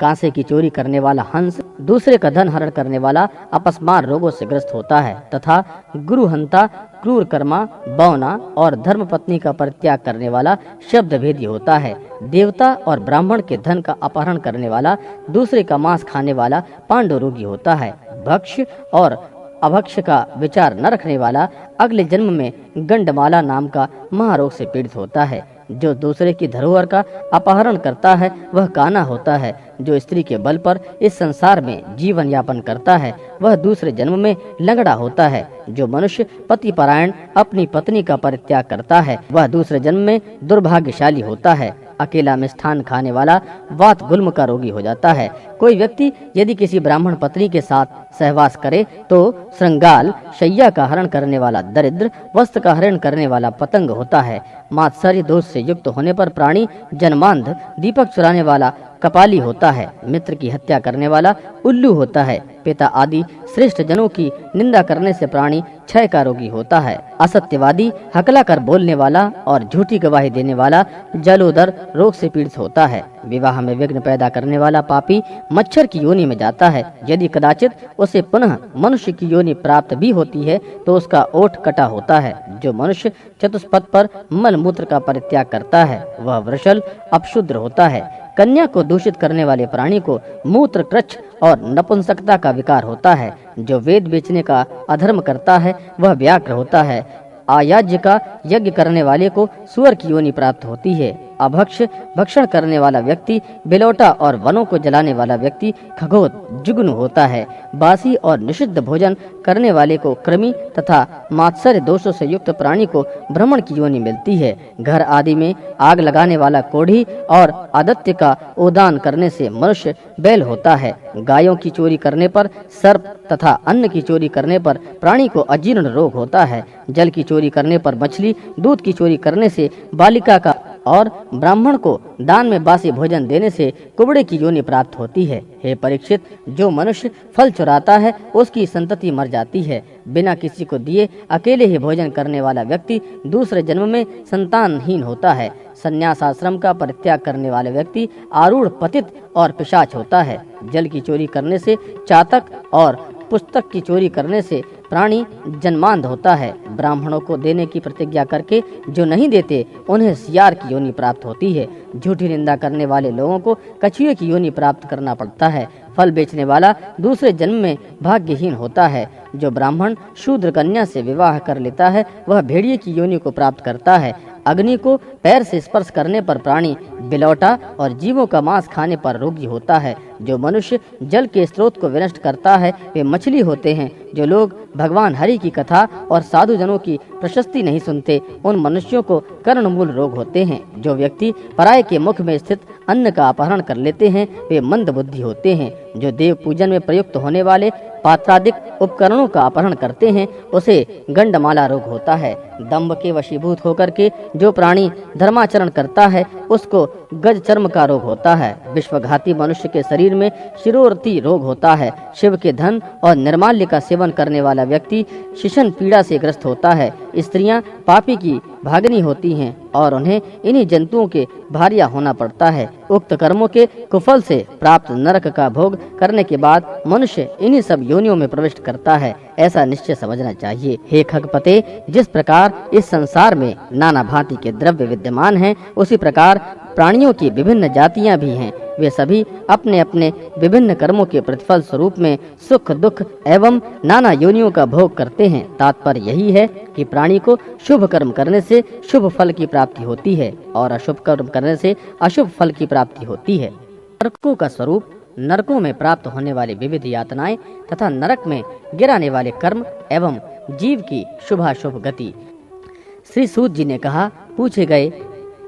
कांसे की चोरी करने वाला हंस दूसरे का धन हरण करने वाला अपस्मार रोगों से ग्रस्त होता है तथा गुरुहंता, क्रूर कर्मा, बौना और धर्म पत्नी का परित्याग करने वाला शब्द भेदी होता है। देवता और ब्राह्मण के धन का अपहरण करने वाला दूसरे का मांस खाने वाला पांडु रोगी होता है। भक्ष्य और अभक्ष्य का विचार न रखने वाला अगले जन्म में गंडमाला नाम का महारोग से पीड़ित होता है। जो दूसरे की धरोहर का अपहरण करता है, वह काना होता है। जो स्त्री के बल पर इस संसार में जीवन यापन करता है, वह दूसरे जन्म में लंगड़ा होता है। जो मनुष्य पति परायण अपनी पत्नी का परित्याग करता है, वह दूसरे जन्म में दुर्भाग्यशाली होता है। अकेला मिष्ठान खाने वाला वात गुल्म का रोगी हो जाता है। कोई व्यक्ति यदि किसी ब्राह्मण पत्नी के साथ सहवास करे तो श्रृंगाल, शैया का हरण करने वाला दरिद्र, वस्त्र का हरण करने वाला पतंग होता है। मात्सर्य दोष से युक्त होने पर प्राणी जन्मांध, दीपक चुराने वाला कपाली होता है। मित्र की हत्या करने वाला उल्लू होता है। पिता आदि श्रेष्ठ जनों की निंदा करने से प्राणी क्षय का रोगी होता है। असत्यवादी, हकला कर बोलने वाला और झूठी गवाही देने वाला जलोदर रोग से पीड़ित होता है। विवाह में विघ्न पैदा करने वाला पापी मच्छर की योनि में जाता है। यदि कदाचित उसे पुनः मनुष्य की योनि प्राप्त भी होती है तो उसका ओठ कटा होता है। जो मनुष्य चतुष्पद पर मल मूत्र का परित्याग करता है, वह वृषल अपशुद्र होता है। कन्या को दूषित करने वाले प्राणी को मूत्र, कृच्छ और नपुंसकता का विकार होता है। जो वेद बेचने का अधर्म करता है, वह व्याघ्र होता है। आयाज्य का यज्ञ करने वाले को सुअर की योनि प्राप्त होती है। अभक्ष्य भक्षण करने वाला व्यक्ति बिलौटा और वनों को जलाने वाला व्यक्ति खगोत जुगनू होता है। बासी और निषिद्ध भोजन करने वाले को कृमि तथा मात्सर्य दोषों से युक्त प्राणी को भ्रमण की योनि मिलती है। घर आदि में आग लगाने वाला कोढ़ी और आदित्य का उदान करने से मनुष्य बैल होता है। गायों की चोरी करने पर सर्प तथा अन्न की चोरी करने पर प्राणी को अजीर्ण रोग होता है। जल की चोरी करने पर मछली, दूध की चोरी करने से बालिका का और ब्राह्मण को दान में बासी भोजन देने से कुबड़े की योनि प्राप्त होती है। हे परीक्षित, जो मनुष्य फल चुराता है उसकी संतति मर जाती है। बिना किसी को दिए अकेले ही भोजन करने वाला व्यक्ति दूसरे जन्म में संतानहीन होता है। संन्यास आश्रम का परित्याग करने वाले व्यक्ति आरूढ़ पतित और पिशाच होता है। जल की चोरी करने से चातक और पुस्तक की चोरी करने से प्राणी जन्मांध होता है। ब्राह्मणों को देने की प्रतिज्ञा करके जो नहीं देते उन्हें सियार की योनि प्राप्त होती है। झूठी निंदा करने वाले लोगों को कछुए की योनि प्राप्त करना पड़ता है। फल बेचने वाला दूसरे जन्म में भाग्यहीन होता है। जो ब्राह्मण शूद्र कन्या से विवाह कर लेता है वह भेड़िए की योनि को प्राप्त करता है। अग्नि को पैर से स्पर्श करने पर प्राणी बिलौटा और जीवों का मांस खाने पर रोगी होता है। जो मनुष्य जल के स्रोत को विनष्ट करता है वे मछली होते हैं। जो लोग भगवान हरि की कथा और साधु जनों की प्रशस्ति नहीं सुनते उन मनुष्यों को कर्णमूल रोग होते हैं। जो व्यक्ति पराये के मुख में स्थित अन्न का अपहरण कर लेते हैं वे मंद बुद्धि होते हैं। जो देव पूजन में प्रयुक्त होने वाले पात्रादिक उपकरणों का अपहरण करते हैं उसे गंडमाला रोग होता है। दंभ के वशीभूत होकर के जो प्राणी धर्माचरण करता है उसको गज चर्म का रोग होता है। विश्वघाती मनुष्य के शरीर में शिरोरति रोग होता है। शिव के धन और निर्माल्य का सेवन करने वाला व्यक्ति शिशन पीड़ा से ग्रस्त होता है। स्त्रियां पापी की भागनी होती हैं और उन्हें इन्हीं जंतुओं के भारिया होना पड़ता है। उक्त कर्मों के कुफल से प्राप्त नरक का भोग करने के बाद मनुष्य इन्हीं सब योनियों में प्रविष्ट करता है, ऐसा निश्चय समझना चाहिए। हे खगपते, जिस प्रकार इस संसार में नाना भांति के द्रव्य विद्यमान हैं, उसी प्रकार प्राणियों की विभिन्न जातियां भी हैं। वे सभी अपने अपने विभिन्न कर्मों के प्रतिफल स्वरूप में सुख दुख एवं नाना योनियों का भोग करते हैं। तात्पर्य यही है कि प्राणी को शुभ कर्म करने से शुभ फल की प्राप्ति होती है और अशुभ कर्म करने से अशुभ फल की प्राप्ति होती है। नरकों का स्वरूप, नरकों में प्राप्त होने वाली विविध यातनाएं तथा नरक में गिराने वाले कर्म एवं जीव की शुभाशुभ गति। श्री सूत जी ने कहा, पूछे गए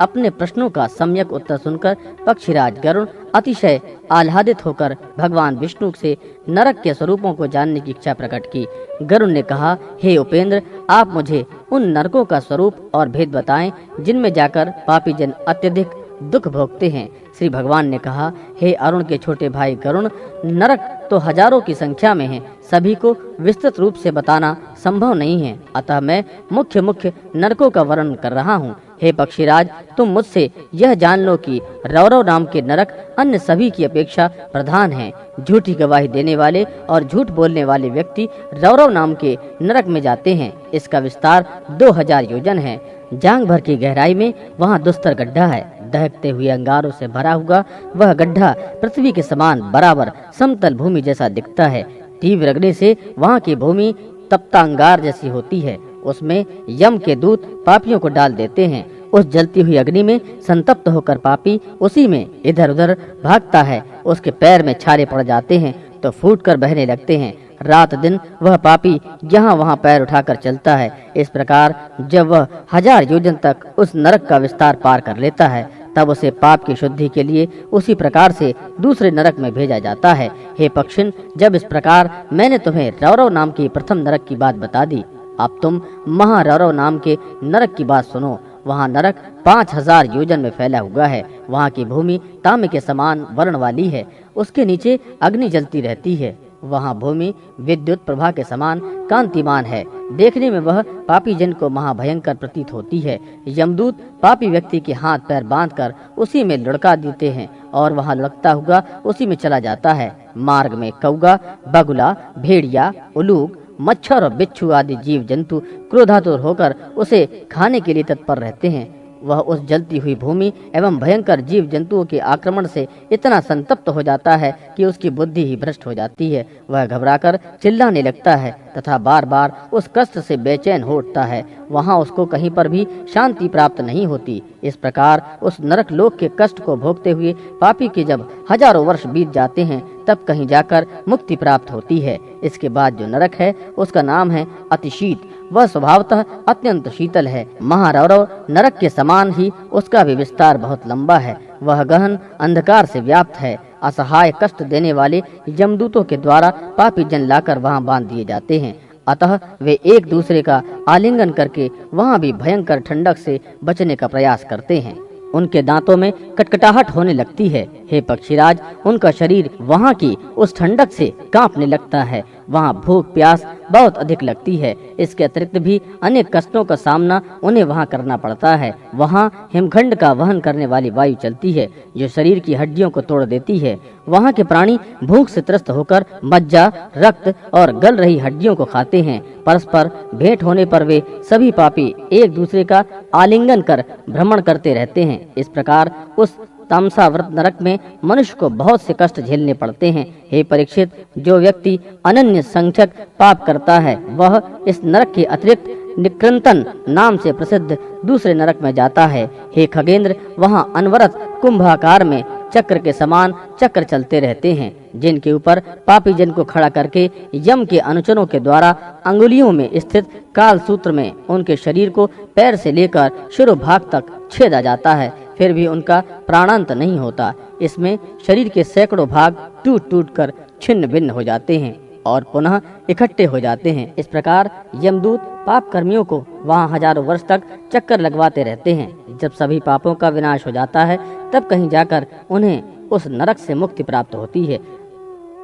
अपने प्रश्नों का सम्यक उत्तर सुनकर पक्षीराज गरुड़ अतिशय आह्लादित होकर भगवान विष्णु से नरक के स्वरूपों को जानने की इच्छा प्रकट की। गरुड़ ने कहा, हे उपेंद्र, आप मुझे उन नरकों का स्वरूप और भेद बताएं जिनमें जाकर पापी जन अत्यधिक दुख भोगते हैं। श्री भगवान ने कहा, हे अरुण के छोटे भाई गरुड़, नरक तो हजारों की संख्या में हैं, सभी को विस्तृत रूप से बताना संभव नहीं है, अतः मैं मुख्य मुख्य नरकों का वर्णन कर रहा हूँ। हे पक्षीराज, तुम मुझसे यह जान लो कि रौरव नाम के नरक अन्य सभी की अपेक्षा प्रधान हैं। झूठी गवाही देने वाले और झूठ बोलने वाले व्यक्ति रौरव नाम के नरक में जाते हैं। इसका विस्तार 2000 योजन है। जांग भर की गहराई में वहाँ दुस्तर गड्ढा है। दहकते हुए अंगारों से भरा हुआ वह गड्ढा पृथ्वी के समान बराबर समतल भूमि जैसा दिखता है। तीव्र अग्नि से वहाँ की भूमि तप्ता अंगार जैसी होती है। उसमें यम के दूत पापियों को डाल देते हैं। उस जलती हुई अग्नि में संतप्त होकर पापी उसी में इधर उधर भागता है। उसके पैर में छाले पड़ जाते हैं तो फूटकर बहने लगते हैं। रात दिन वह पापी यहाँ वहाँ पैर उठाकर चलता है। इस प्रकार जब वह 1000 योजन तक उस नरक का विस्तार पार कर लेता है तब उसे पाप की शुद्धि के लिए उसी प्रकार से दूसरे नरक में भेजा जाता है। हे पक्षिन, जब इस प्रकार मैंने तुम्हें रौरव नाम की प्रथम नरक की बात बता दी, अब तुम महारौरव नाम के नरक की बात सुनो। वहाँ नरक 5000 योजन में फैला हुआ है। वहाँ की भूमि तांबे के समान वर्ण वाली है। उसके नीचे अग्नि जलती रहती है। वहाँ भूमि विद्युत प्रभा के समान कांतिमान है। देखने में वह पापी जन को महाभयंकर प्रतीत होती है। यमदूत पापी व्यक्ति के हाथ पैर बांधकर उसी में लुढ़का देते हैं और वहाँ लुढ़कता हुआ उसी में चला जाता है। मार्ग में कौगा, बगुला, भेड़िया, उलूक, मच्छर और बिच्छू आदि जीव जंतु क्रोधातुर होकर उसे खाने के लिए तत्पर रहते हैं। वह उस जलती हुई भूमि एवं भयंकर जीव जंतुओं के आक्रमण से इतना संतप्त हो जाता है कि उसकी बुद्धि ही भ्रष्ट हो जाती है। वह घबराकर चिल्लाने लगता है तथा बार बार उस कष्ट से बेचैन हो उठता है। वहाँ उसको कहीं पर भी शांति प्राप्त नहीं होती। इस प्रकार उस नरक लोक के कष्ट को भोगते हुए पापी के जब हजारों वर्ष बीत जाते हैं तब कहीं जाकर मुक्ति प्राप्त होती है। इसके बाद जो नरक है उसका नाम है अतिशीत। वह स्वभावतः अत्यंत शीतल है। महारौरव नरक के समान ही उसका भी विस्तार बहुत लंबा है। वह गहन अंधकार से व्याप्त है। असहाय कष्ट देने वाले यमदूतों के द्वारा पापी जन लाकर वहां बांध दिए जाते हैं। अतः वे एक दूसरे का आलिंगन करके वहां भी भयंकर ठंडक से बचने का प्रयास करते हैं। उनके दांतों में कटकटाहट होने लगती है। हे पक्षीराज, उनका शरीर वहाँ की उस ठंडक से कांपने लगता है। वहाँ भूख प्यास बहुत अधिक लगती है। इसके अतिरिक्त भी अनेक कष्टों का सामना उन्हें वहाँ करना पड़ता है। वहाँ हिमखंड का वहन करने वाली वायु चलती है जो शरीर की हड्डियों को तोड़ देती है। वहाँ के प्राणी भूख से त्रस्त होकर मज्जा, रक्त और गल रही हड्डियों को खाते हैं। परस्पर भेंट होने पर वे सभी पापी एक दूसरे का आलिंगन कर भ्रमण करते रहते हैं। इस प्रकार उस तामसावृत नरक में मनुष्य को बहुत से कष्ट झेलने पड़ते हैं। हे परीक्षित, जो व्यक्ति अनन्य संख्यक पाप करता है वह इस नरक के अतिरिक्त निकृंतन नाम से प्रसिद्ध दूसरे नरक में जाता है। हे खगेंद्र, वहाँ अनवरत कुंभाकार में चक्र के समान चक्र चलते रहते हैं, जिनके ऊपर पापी जन को खड़ा करके यम के अनुचरों के द्वारा अंगुलियों में स्थित काल सूत्र में उनके शरीर को पैर से लेकर शिरोभाग तक छेदा जाता है, फिर भी उनका प्राणांत नहीं होता। इसमें शरीर के सैकड़ों भाग टूट टूट कर छिन्न भिन्न हो जाते हैं और पुनः इकट्ठे हो जाते हैं। इस प्रकार यमदूत पाप कर्मियों को वहाँ हजारों वर्ष तक चक्कर लगवाते रहते हैं। जब सभी पापों का विनाश हो जाता है तब कहीं जाकर उन्हें उस नरक से मुक्ति प्राप्त होती है।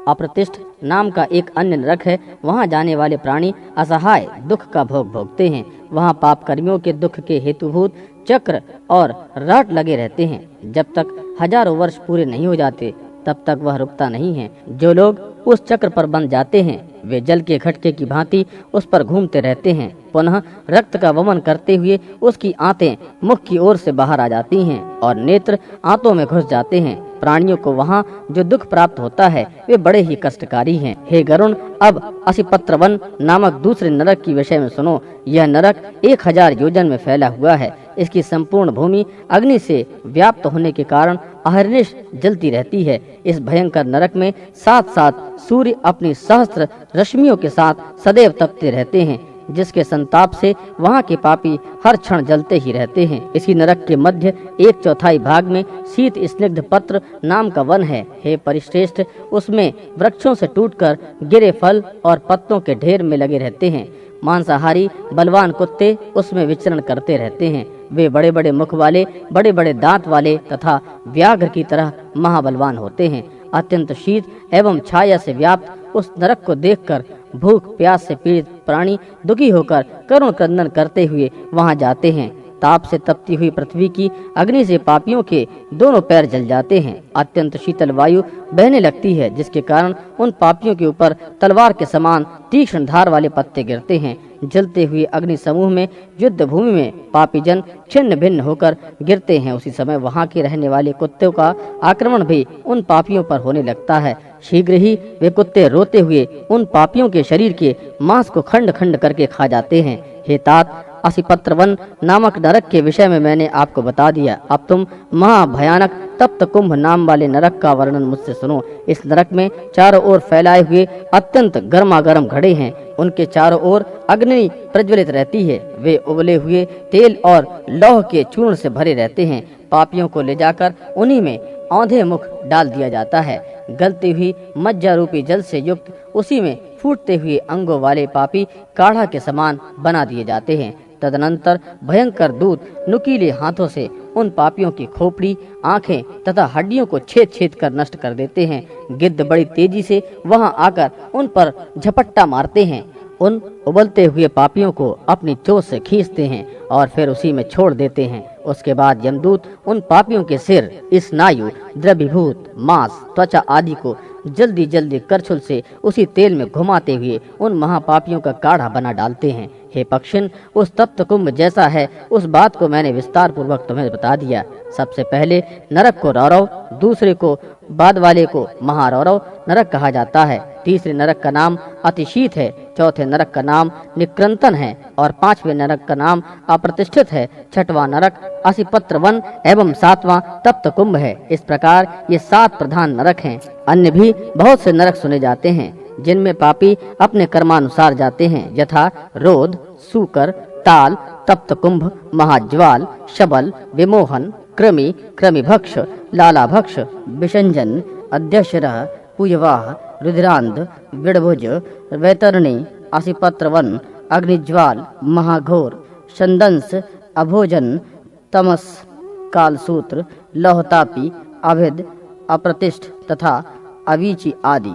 अप्रतिष्ठ नाम का एक अन्य नरक है। वहाँ जाने वाले प्राणी असहाय दुख का भोग भोगते हैं। वहाँ पाप कर्मियों के दुख के हेतुभूत चक्र और राट लगे रहते हैं। जब तक हजारों वर्ष पूरे नहीं हो जाते तब तक वह रुकता नहीं है। जो लोग उस चक्र पर बंध जाते हैं वे जल के घटके की भांति उस पर घूमते रहते हैं। पुनः रक्त का वमन करते हुए उसकी आंतें मुख की ओर से बाहर आ जाती हैं और नेत्र आंतों में घुस जाते हैं। प्राणियों को वहाँ जो दुख प्राप्त होता है वे बड़े ही कष्टकारी हैं। हे गरुण, अब असिपत्रवन नामक दूसरे नरक की विषय में सुनो। यह नरक 1000 योजन में फैला हुआ है। इसकी संपूर्ण भूमि अग्नि से व्याप्त होने के कारण अहर्निश जलती रहती है। इस भयंकर नरक में साथ साथ सूर्य अपनी सहस्त्र रश्मियों के साथ सदैव तपते रहते हैं, जिसके संताप से वहाँ के पापी हर क्षण जलते ही रहते हैं। इसी नरक के मध्य 1/4 भाग में शीत स्निग्ध पत्र नाम का वन है। हे परिश्रेष्ठ, उसमें वृक्षों से टूटकर गिरे फल और पत्तों के ढेर में लगे रहते हैं। मांसाहारी बलवान कुत्ते उसमें विचरण करते रहते हैं। वे बड़े बड़े मुख वाले, बड़े बड़े दांत वाले तथा व्याघ्र की तरह महाबलवान होते हैं। अत्यंत शीत एवं छाया से व्याप्त उस नरक को देखकर भूख प्यास से पीड़ित प्राणी दुखी होकर करुण क्रंदन करते हुए वहां जाते हैं। ताप से तपती हुई पृथ्वी की अग्नि से पापियों के दोनों पैर जल जाते हैं। अत्यंत शीतल वायु बहने लगती है, जिसके कारण उन पापियों के ऊपर तलवार के समान तीक्ष्ण धार वाले पत्ते गिरते हैं। जलते हुए अग्नि समूह में युद्ध भूमि में पापी जन छिन्न भिन्न होकर गिरते हैं। उसी समय वहां के रहने वाले कुत्तों का आक्रमण भी उन पापियों पर होने लगता है। शीघ्र ही वे कुत्ते रोते हुए उन पापियों के शरीर के मांस को खंड खंड करके खा जाते हैं। हे तात, असिपत्रवन नामक नरक के विषय में मैंने आपको बता दिया। अब तुम महाभयानक तप्त कुंभ नाम वाले नरक का वर्णन मुझसे सुनो। इस नरक में चारों ओर फैलाए हुए अत्यंत गर्मागर्म घड़े हैं। उनके चारों ओर अग्नि प्रज्वलित रहती है। वे उबले हुए तेल और लौह के चूर्ण से भरे रहते हैं। पापियों को ले जाकर उन्हीं में औंधे मुख डाल दिया जाता है। गलती हुई मज्जा रूपी जल से युक्त उसी में फूटते हुए अंगों वाले पापी काढ़ा के समान बना दिए जाते हैं। तदनंतर भयंकर दूत नुकीले हाथों से उन पापियों की खोपड़ी, आंखें तथा हड्डियों को छेद छेद कर नष्ट कर देते हैं। गिद्ध बड़ी तेजी से वहां आकर उन पर झपट्टा मारते हैं। उन उबलते हुए पापियों को अपनी चोट से खींचते हैं और फिर उसी में छोड़ देते हैं। उसके बाद यमदूत उन पापियों के सिर, स्नायु, द्रवीभूत मांस, त्वचा आदि को जल्दी जल्दी करछुल से उसी तेल में घुमाते हुए उन महापापियों का काढ़ा बना डालते हैं। हे पक्षिन, उस तप्त कुंभ जैसा है उस बात को मैंने विस्तार पूर्वक तुम्हें बता दिया। सबसे पहले नरक को रौरव, दूसरे को बाद वाले को महारौरव नरक कहा जाता है। तीसरे नरक का नाम अतिशीत है, चौथे नरक का नाम निकृंतन है और पांचवें नरक का नाम अप्रतिष्ठित है। छठवां नरक असिपत्रवन एवं सातवां तप्त कुंभ है। इस प्रकार ये 7 प्रधान नरक हैं। अन्य भी बहुत से नरक सुने जाते हैं जिनमें पापी अपने कर्मानुसार जाते हैं, यथा रोध, सूकर, ताल, तप्त कुंभ, महाज्वाल, शबल, विमोहन, कृमि, कृमिभक्ष, लालाभक्ष, विषंजन, अध्यशरः, पूयवाह, रुधिरांध, विड़भुज, वैतरणी, असिपत्रवन, अग्निज्वाल, महाघोर, संदंस, अभोजन, तमस, कालसूत्र, लौहतापी, अभिद, अप्रतिष्ठ तथा अवीची आदि।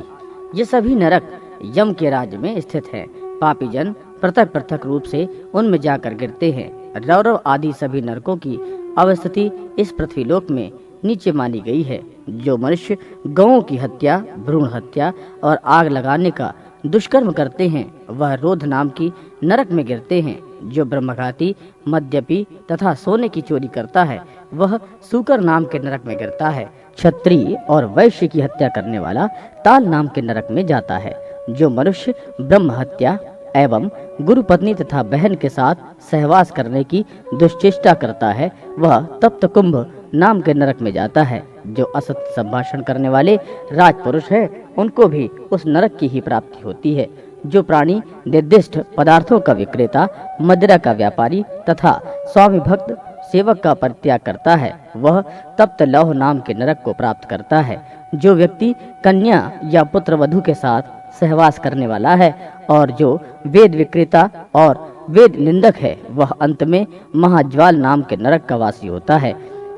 ये सभी नरक यम के राज्य में स्थित हैं। पापी जन पृथक पृथक रूप से उनमें जाकर गिरते हैं। रौरव आदि सभी नरकों की अवस्थिति इस पृथ्वीलोक में नीचे मानी गई है। जो मनुष्य गौओं की हत्या, भ्रूण हत्या और आग लगाने का दुष्कर्म करते हैं वह रोध नाम की नरक में गिरते हैं। जो ब्रह्मघाती, मद्यपी तथा सोने की चोरी करता है वह सूकर नाम के नरक में गिरता है। क्षत्रिय और वैश्य की हत्या करने वाला ताल नाम के नरक में जाता है। जो मनुष्य ब्रह्म हत्या एवं गुरु पत्नी तथा बहन के साथ सहवास करने की दुश्चेष्टा करता है वह तप्त कुंभ नाम के नरक में जाता है। जो असत्य संभाषण करने वाले राजपुरुष है उनको भी उस नरक की ही प्राप्ति होती है। जो प्राणी निर्दिष्ट पदार्थों का विक्रेता, मदिरा का व्यापारी तथा स्वामी भक्त सेवक का परित्याग करता है वह तप्त लौह नाम के नरक को प्राप्त करता है। जो व्यक्ति कन्या या पुत्र वधू के साथ सहवास करने वाला है और जो वेद विक्रेता और वेद निंदक है वह अंत में महाज्वाल नाम के नरक का वासी होता है।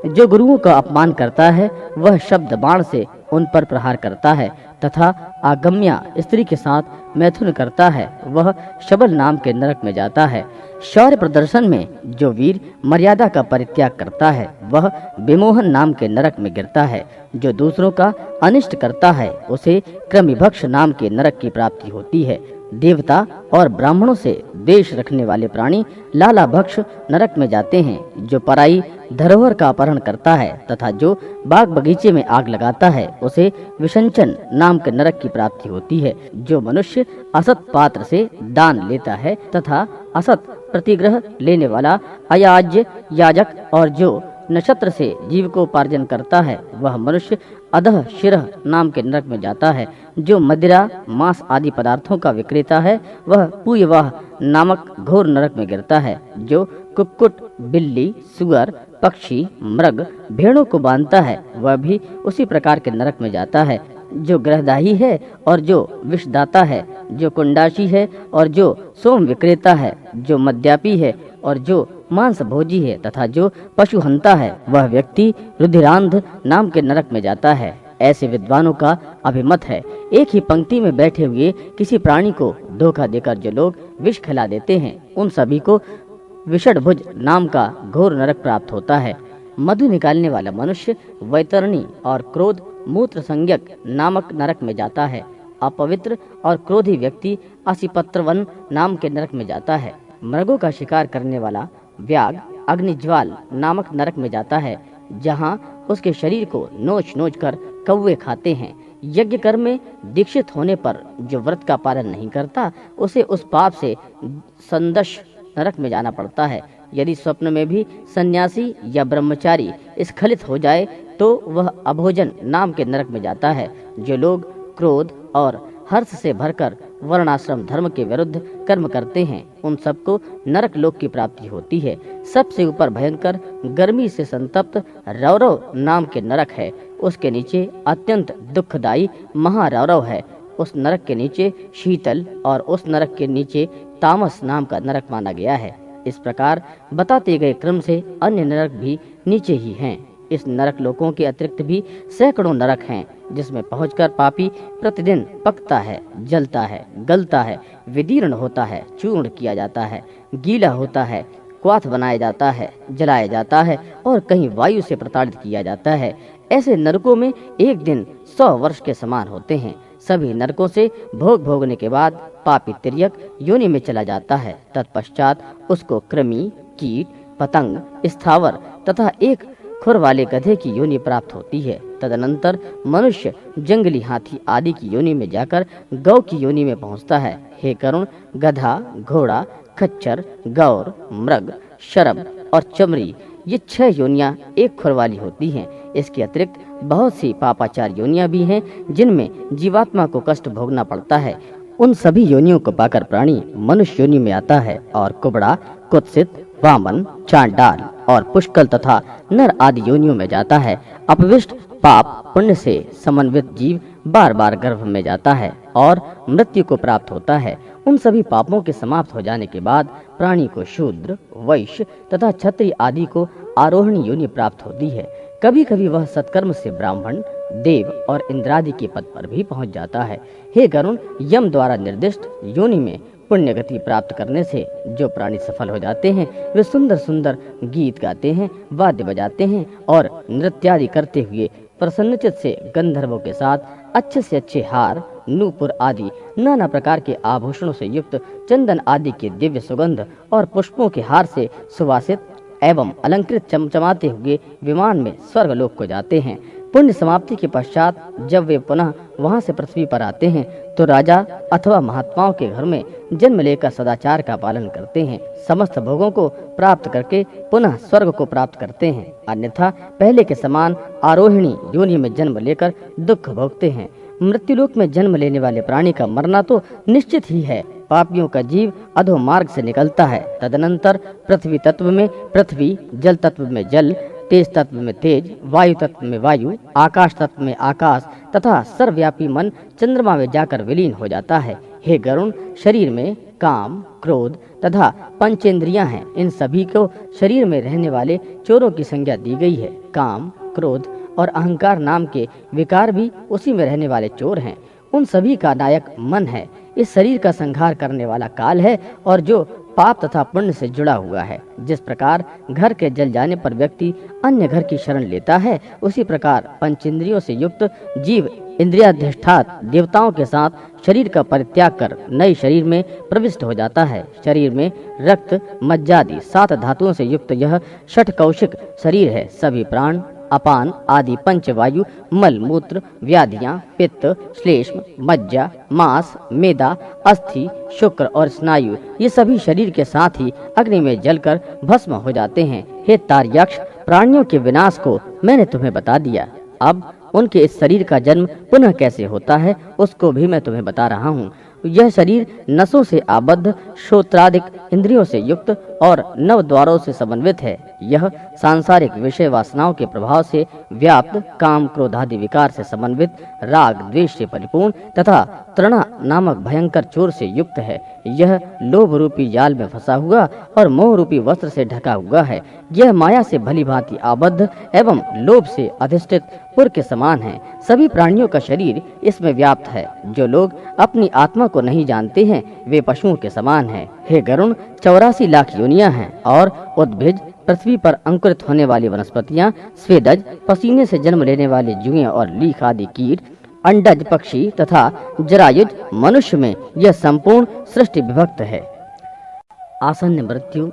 जो गुरुओं का अपमान करता है वह शब्द बाण से उन पर प्रहार करता है तथा आगम्या स्त्री के साथ मैथुन करता है वह शबल नाम के नरक में जाता है। शौर्य प्रदर्शन में जो वीर मर्यादा का परित्याग करता है वह विमोहन नाम के नरक में गिरता है। जो दूसरों का अनिष्ट करता है उसे क्रमिभक्ष नाम के नरक की प्राप्ति होती है। देवता और ब्राह्मणों से देश रखने वाले प्राणी लाला भक्ष नरक में जाते हैं। जो पराई धरोहर का अपहरण करता है तथा जो बाग बगीचे में आग लगाता है उसे विसंचन नाम के नरक की प्राप्ति होती है। जो मनुष्य असत पात्र से दान लेता है तथा असत प्रतिग्रह लेने वाला अयाज्य याजक और जो नक्षत्र से जीव को उपार्जन करता है वह मनुष्य अधः शिरः नाम के नरक में जाता है। जो मदिरा, मांस आदि पदार्थों का विक्रेता है वह पूयवाह नामक घोर नरक में गिरता है। जो कुक्कुट, बिल्ली, सुअर, पक्षी, मृग, भेड़ों को बांधता है वह भी उसी प्रकार के नरक में जाता है। जो ग्रहदाही है और जो विषदाता है, जो कुंडाशी है और जो सोम विक्रेता है, जो मद्यापी है और जो मांस भोजी है तथा जो पशु हंता है वह व्यक्ति रुधिरांध नाम के नरक में जाता है। ऐसे विद्वानों का अभिमत है एक ही पंक्ति में बैठे हुए किसी प्राणी को धोखा देकर जो लोग विष खिला देते हैं उन सभी को विषडभुज नाम का घोर नरक प्राप्त होता है। मधु निकालने वाला मनुष्य वैतरणी और क्रोध मूत्र संज्ञक नामक नरक में जाता है। अपवित्र और क्रोधी व्यक्ति असिपत्रवन नाम के नरक में जाता है। मृगों का शिकार करने वाला व्याघ्र अग्निज्वाल नामक नरक में जाता है जहाँ उसके शरीर को नोच नोच कर कौवे खाते हैं। यज्ञ कर्म में दीक्षित होने पर जो व्रत का पालन नहीं करता उसे उस पाप से संदश नरक में जाना पड़ता है। यदि स्वप्न में भी सन्यासी या ब्रह्मचारी स्खलित हो जाए तो वह अभोजन नाम के नरक में जाता है। जो लोग क्रोध और हर्ष से भरकर वर्णाश्रम धर्म के विरुद्ध कर्म करते हैं उन सबको नरक लोक की प्राप्ति होती है। सबसे ऊपर भयंकर गर्मी से संतप्त रौरव नाम के नरक है। उसके नीचे अत्यंत दुखदायी महारौरव है। उस नरक के नीचे शीतल और उस नरक के नीचे तामस नाम का नरक माना गया है। इस प्रकार बताते गए क्रम से अन्य नरक भी नीचे ही हैं। इस नरक लोकों के अतिरिक्त भी सैकड़ों नरक हैं जिसमें पहुंचकर पापी प्रतिदिन पकता है, जलता है, गलता है, विदीर्ण होता है, चूर्ण किया जाता है, गीला होता है, क्वाथ बनाया जाता है, जलाया जाता है और कहीं वायु से प्रताड़ित किया जाता है। ऐसे नरकों में एक दिन 100 वर्ष के समान होते हैं। सभी नरकों से भोग भोगने के बाद पापी तिर्यक योनि में चला जाता है। तत्पश्चात उसको कृमि, कीट, पतंग, स्थावर तथा एक खुर वाले गधे की योनि प्राप्त होती है। तदनंतर मनुष्य जंगली हाथी आदि की योनि में जाकर गौ की योनि में पहुंचता है। हे करुण, गधा, घोड़ा, खच्चर, गौर, मृग, शरभ और चमरी ये 6 योनियां एक खुर वाली होती हैं। इसके अतिरिक्त बहुत सी पापाचार योनियां भी हैं जिनमें जीवात्मा को कष्ट भोगना पड़ता है। उन सभी योनियों को पाकर प्राणी मनुष्य योनि में आता है और कुबड़ा, कुत्सित, वामन, चांडाल और पुष्कल तथा नर आदि योनियों में जाता है। अपविष्ट पाप पुण्य से समन्वित जीव बार बार गर्भ में जाता है और मृत्यु को प्राप्त होता है। उन सभी पापों के समाप्त हो जाने के बाद प्राणी को शूद्र, वैश्य तथा क्षत्रिय आदि को आरोहणी योनि प्राप्त होती है। कभी कभी वह सत्कर्म से ब्राह्मण, देव और इंद्रादि के पद पर भी पहुंच जाता है। हे गरुण, यम द्वारा निर्दिष्ट योनि में पुण्य गति प्राप्त करने से जो प्राणी सफल हो जाते हैं, वे सुंदर सुंदर गीत गाते हैं, वाद्य बजाते हैं और नृत्यादि करते हुए प्रसन्नचित से गंधर्वों के साथ अच्छे से अच्छे हार, नूपुर आदि नाना प्रकार के आभूषणों से युक्त, चंदन आदि के दिव्य सुगंध और पुष्पों के हार से सुवासित एवं अलंकृत चमचमाते हुए विमान में स्वर्गलोक को जाते हैं। पुण्य समाप्ति के पश्चात जब वे पुनः वहां से पृथ्वी पर आते हैं तो राजा अथवा महात्माओं के घर में जन्म लेकर सदाचार का पालन करते हैं। समस्त भोगों को प्राप्त करके पुनः स्वर्ग को प्राप्त करते हैं, अन्यथा पहले के समान आरोहिणी योनि में जन्म लेकर दुख भोगते हैं। मृत्युलोक में जन्म लेने वाले प्राणी का मरना तो निश्चित ही है। पापियों का जीव अधो मार्ग से निकलता है। तदनंतर पृथ्वी तत्व में पृथ्वी, जल तत्व में जल, तेज तत्व में तेज, वायु तत्व में वायु, आकाश तत्व में आकाश तथा सर्वव्यापी मन चंद्रमा में जाकर विलीन हो जाता है। हे गरुण, शरीर में काम, क्रोध तथा पंचेंद्रियां हैं। इन सभी को शरीर में रहने वाले चोरों की संज्ञा दी गई है। काम, क्रोध और अहंकार नाम के विकार भी उसी में रहने वाले चोर हैं। उन सभी का नायक मन है। इस शरीर का संहार करने वाला काल है और जो पाप तथा पुण्य से जुड़ा हुआ है। जिस प्रकार घर के जल जाने पर व्यक्ति अन्य घर की शरण लेता है, उसी प्रकार पंचेंद्रियों से युक्त जीव इंद्रियाधिष्ठात देवताओं के साथ शरीर का परित्याग कर नए शरीर में प्रविष्ट हो जाता है। शरीर में रक्त, मज्जादि 7 धातुओं से युक्त यह षटकौशिक शरीर है। सभी प्राण, अपान आदि पंचवायु, मल मूत्र, व्याधियां, पित्त, श्लेष्म, मज्जा, मांस, मेदा, अस्थि, शुक्र और स्नायु, ये सभी शरीर के साथ ही अग्नि में जलकर भस्म हो जाते हैं। हे तार्यक्ष, प्राणियों के विनाश को मैंने तुम्हें बता दिया। अब उनके इस शरीर का जन्म पुनः कैसे होता है, उसको भी मैं तुम्हें बता रहा हूँ। यह शरीर नसों से आबद्ध, श्रोत्रादिक इंद्रियों से युक्त और 9 द्वारों से समन्वित है। यह सांसारिक विषय वासनाओं के प्रभाव से व्याप्त, काम, क्रोध आदि विकार से समन्वित, राग द्वेष से परिपूर्ण तथा तृणा नामक भयंकर चोर से युक्त है। यह लोभ रूपी जाल में फंसा हुआ और मोह रूपी वस्त्र से ढका हुआ है। यह माया से भली भांति आबद्ध एवं लोभ से अधिष्ठित पुर के समान है। सभी प्राणियों का शरीर इसमें व्याप्त है। जो लोग अपनी आत्मा को नहीं जानते हैं, वे पशुओं के समान हैं। हे गरुण, 84 लाख योनियां हैं और उद्भिज, पृथ्वी पर अंकुरित होने वाली वनस्पतियां, स्वेदज, पसीने से जन्म लेने वाले जुएं और लीख आदि कीट, अंडज पक्षी तथा जरायुज मनुष्य में यह संपूर्ण सृष्टि विभक्त है। आसन्न मृत्यु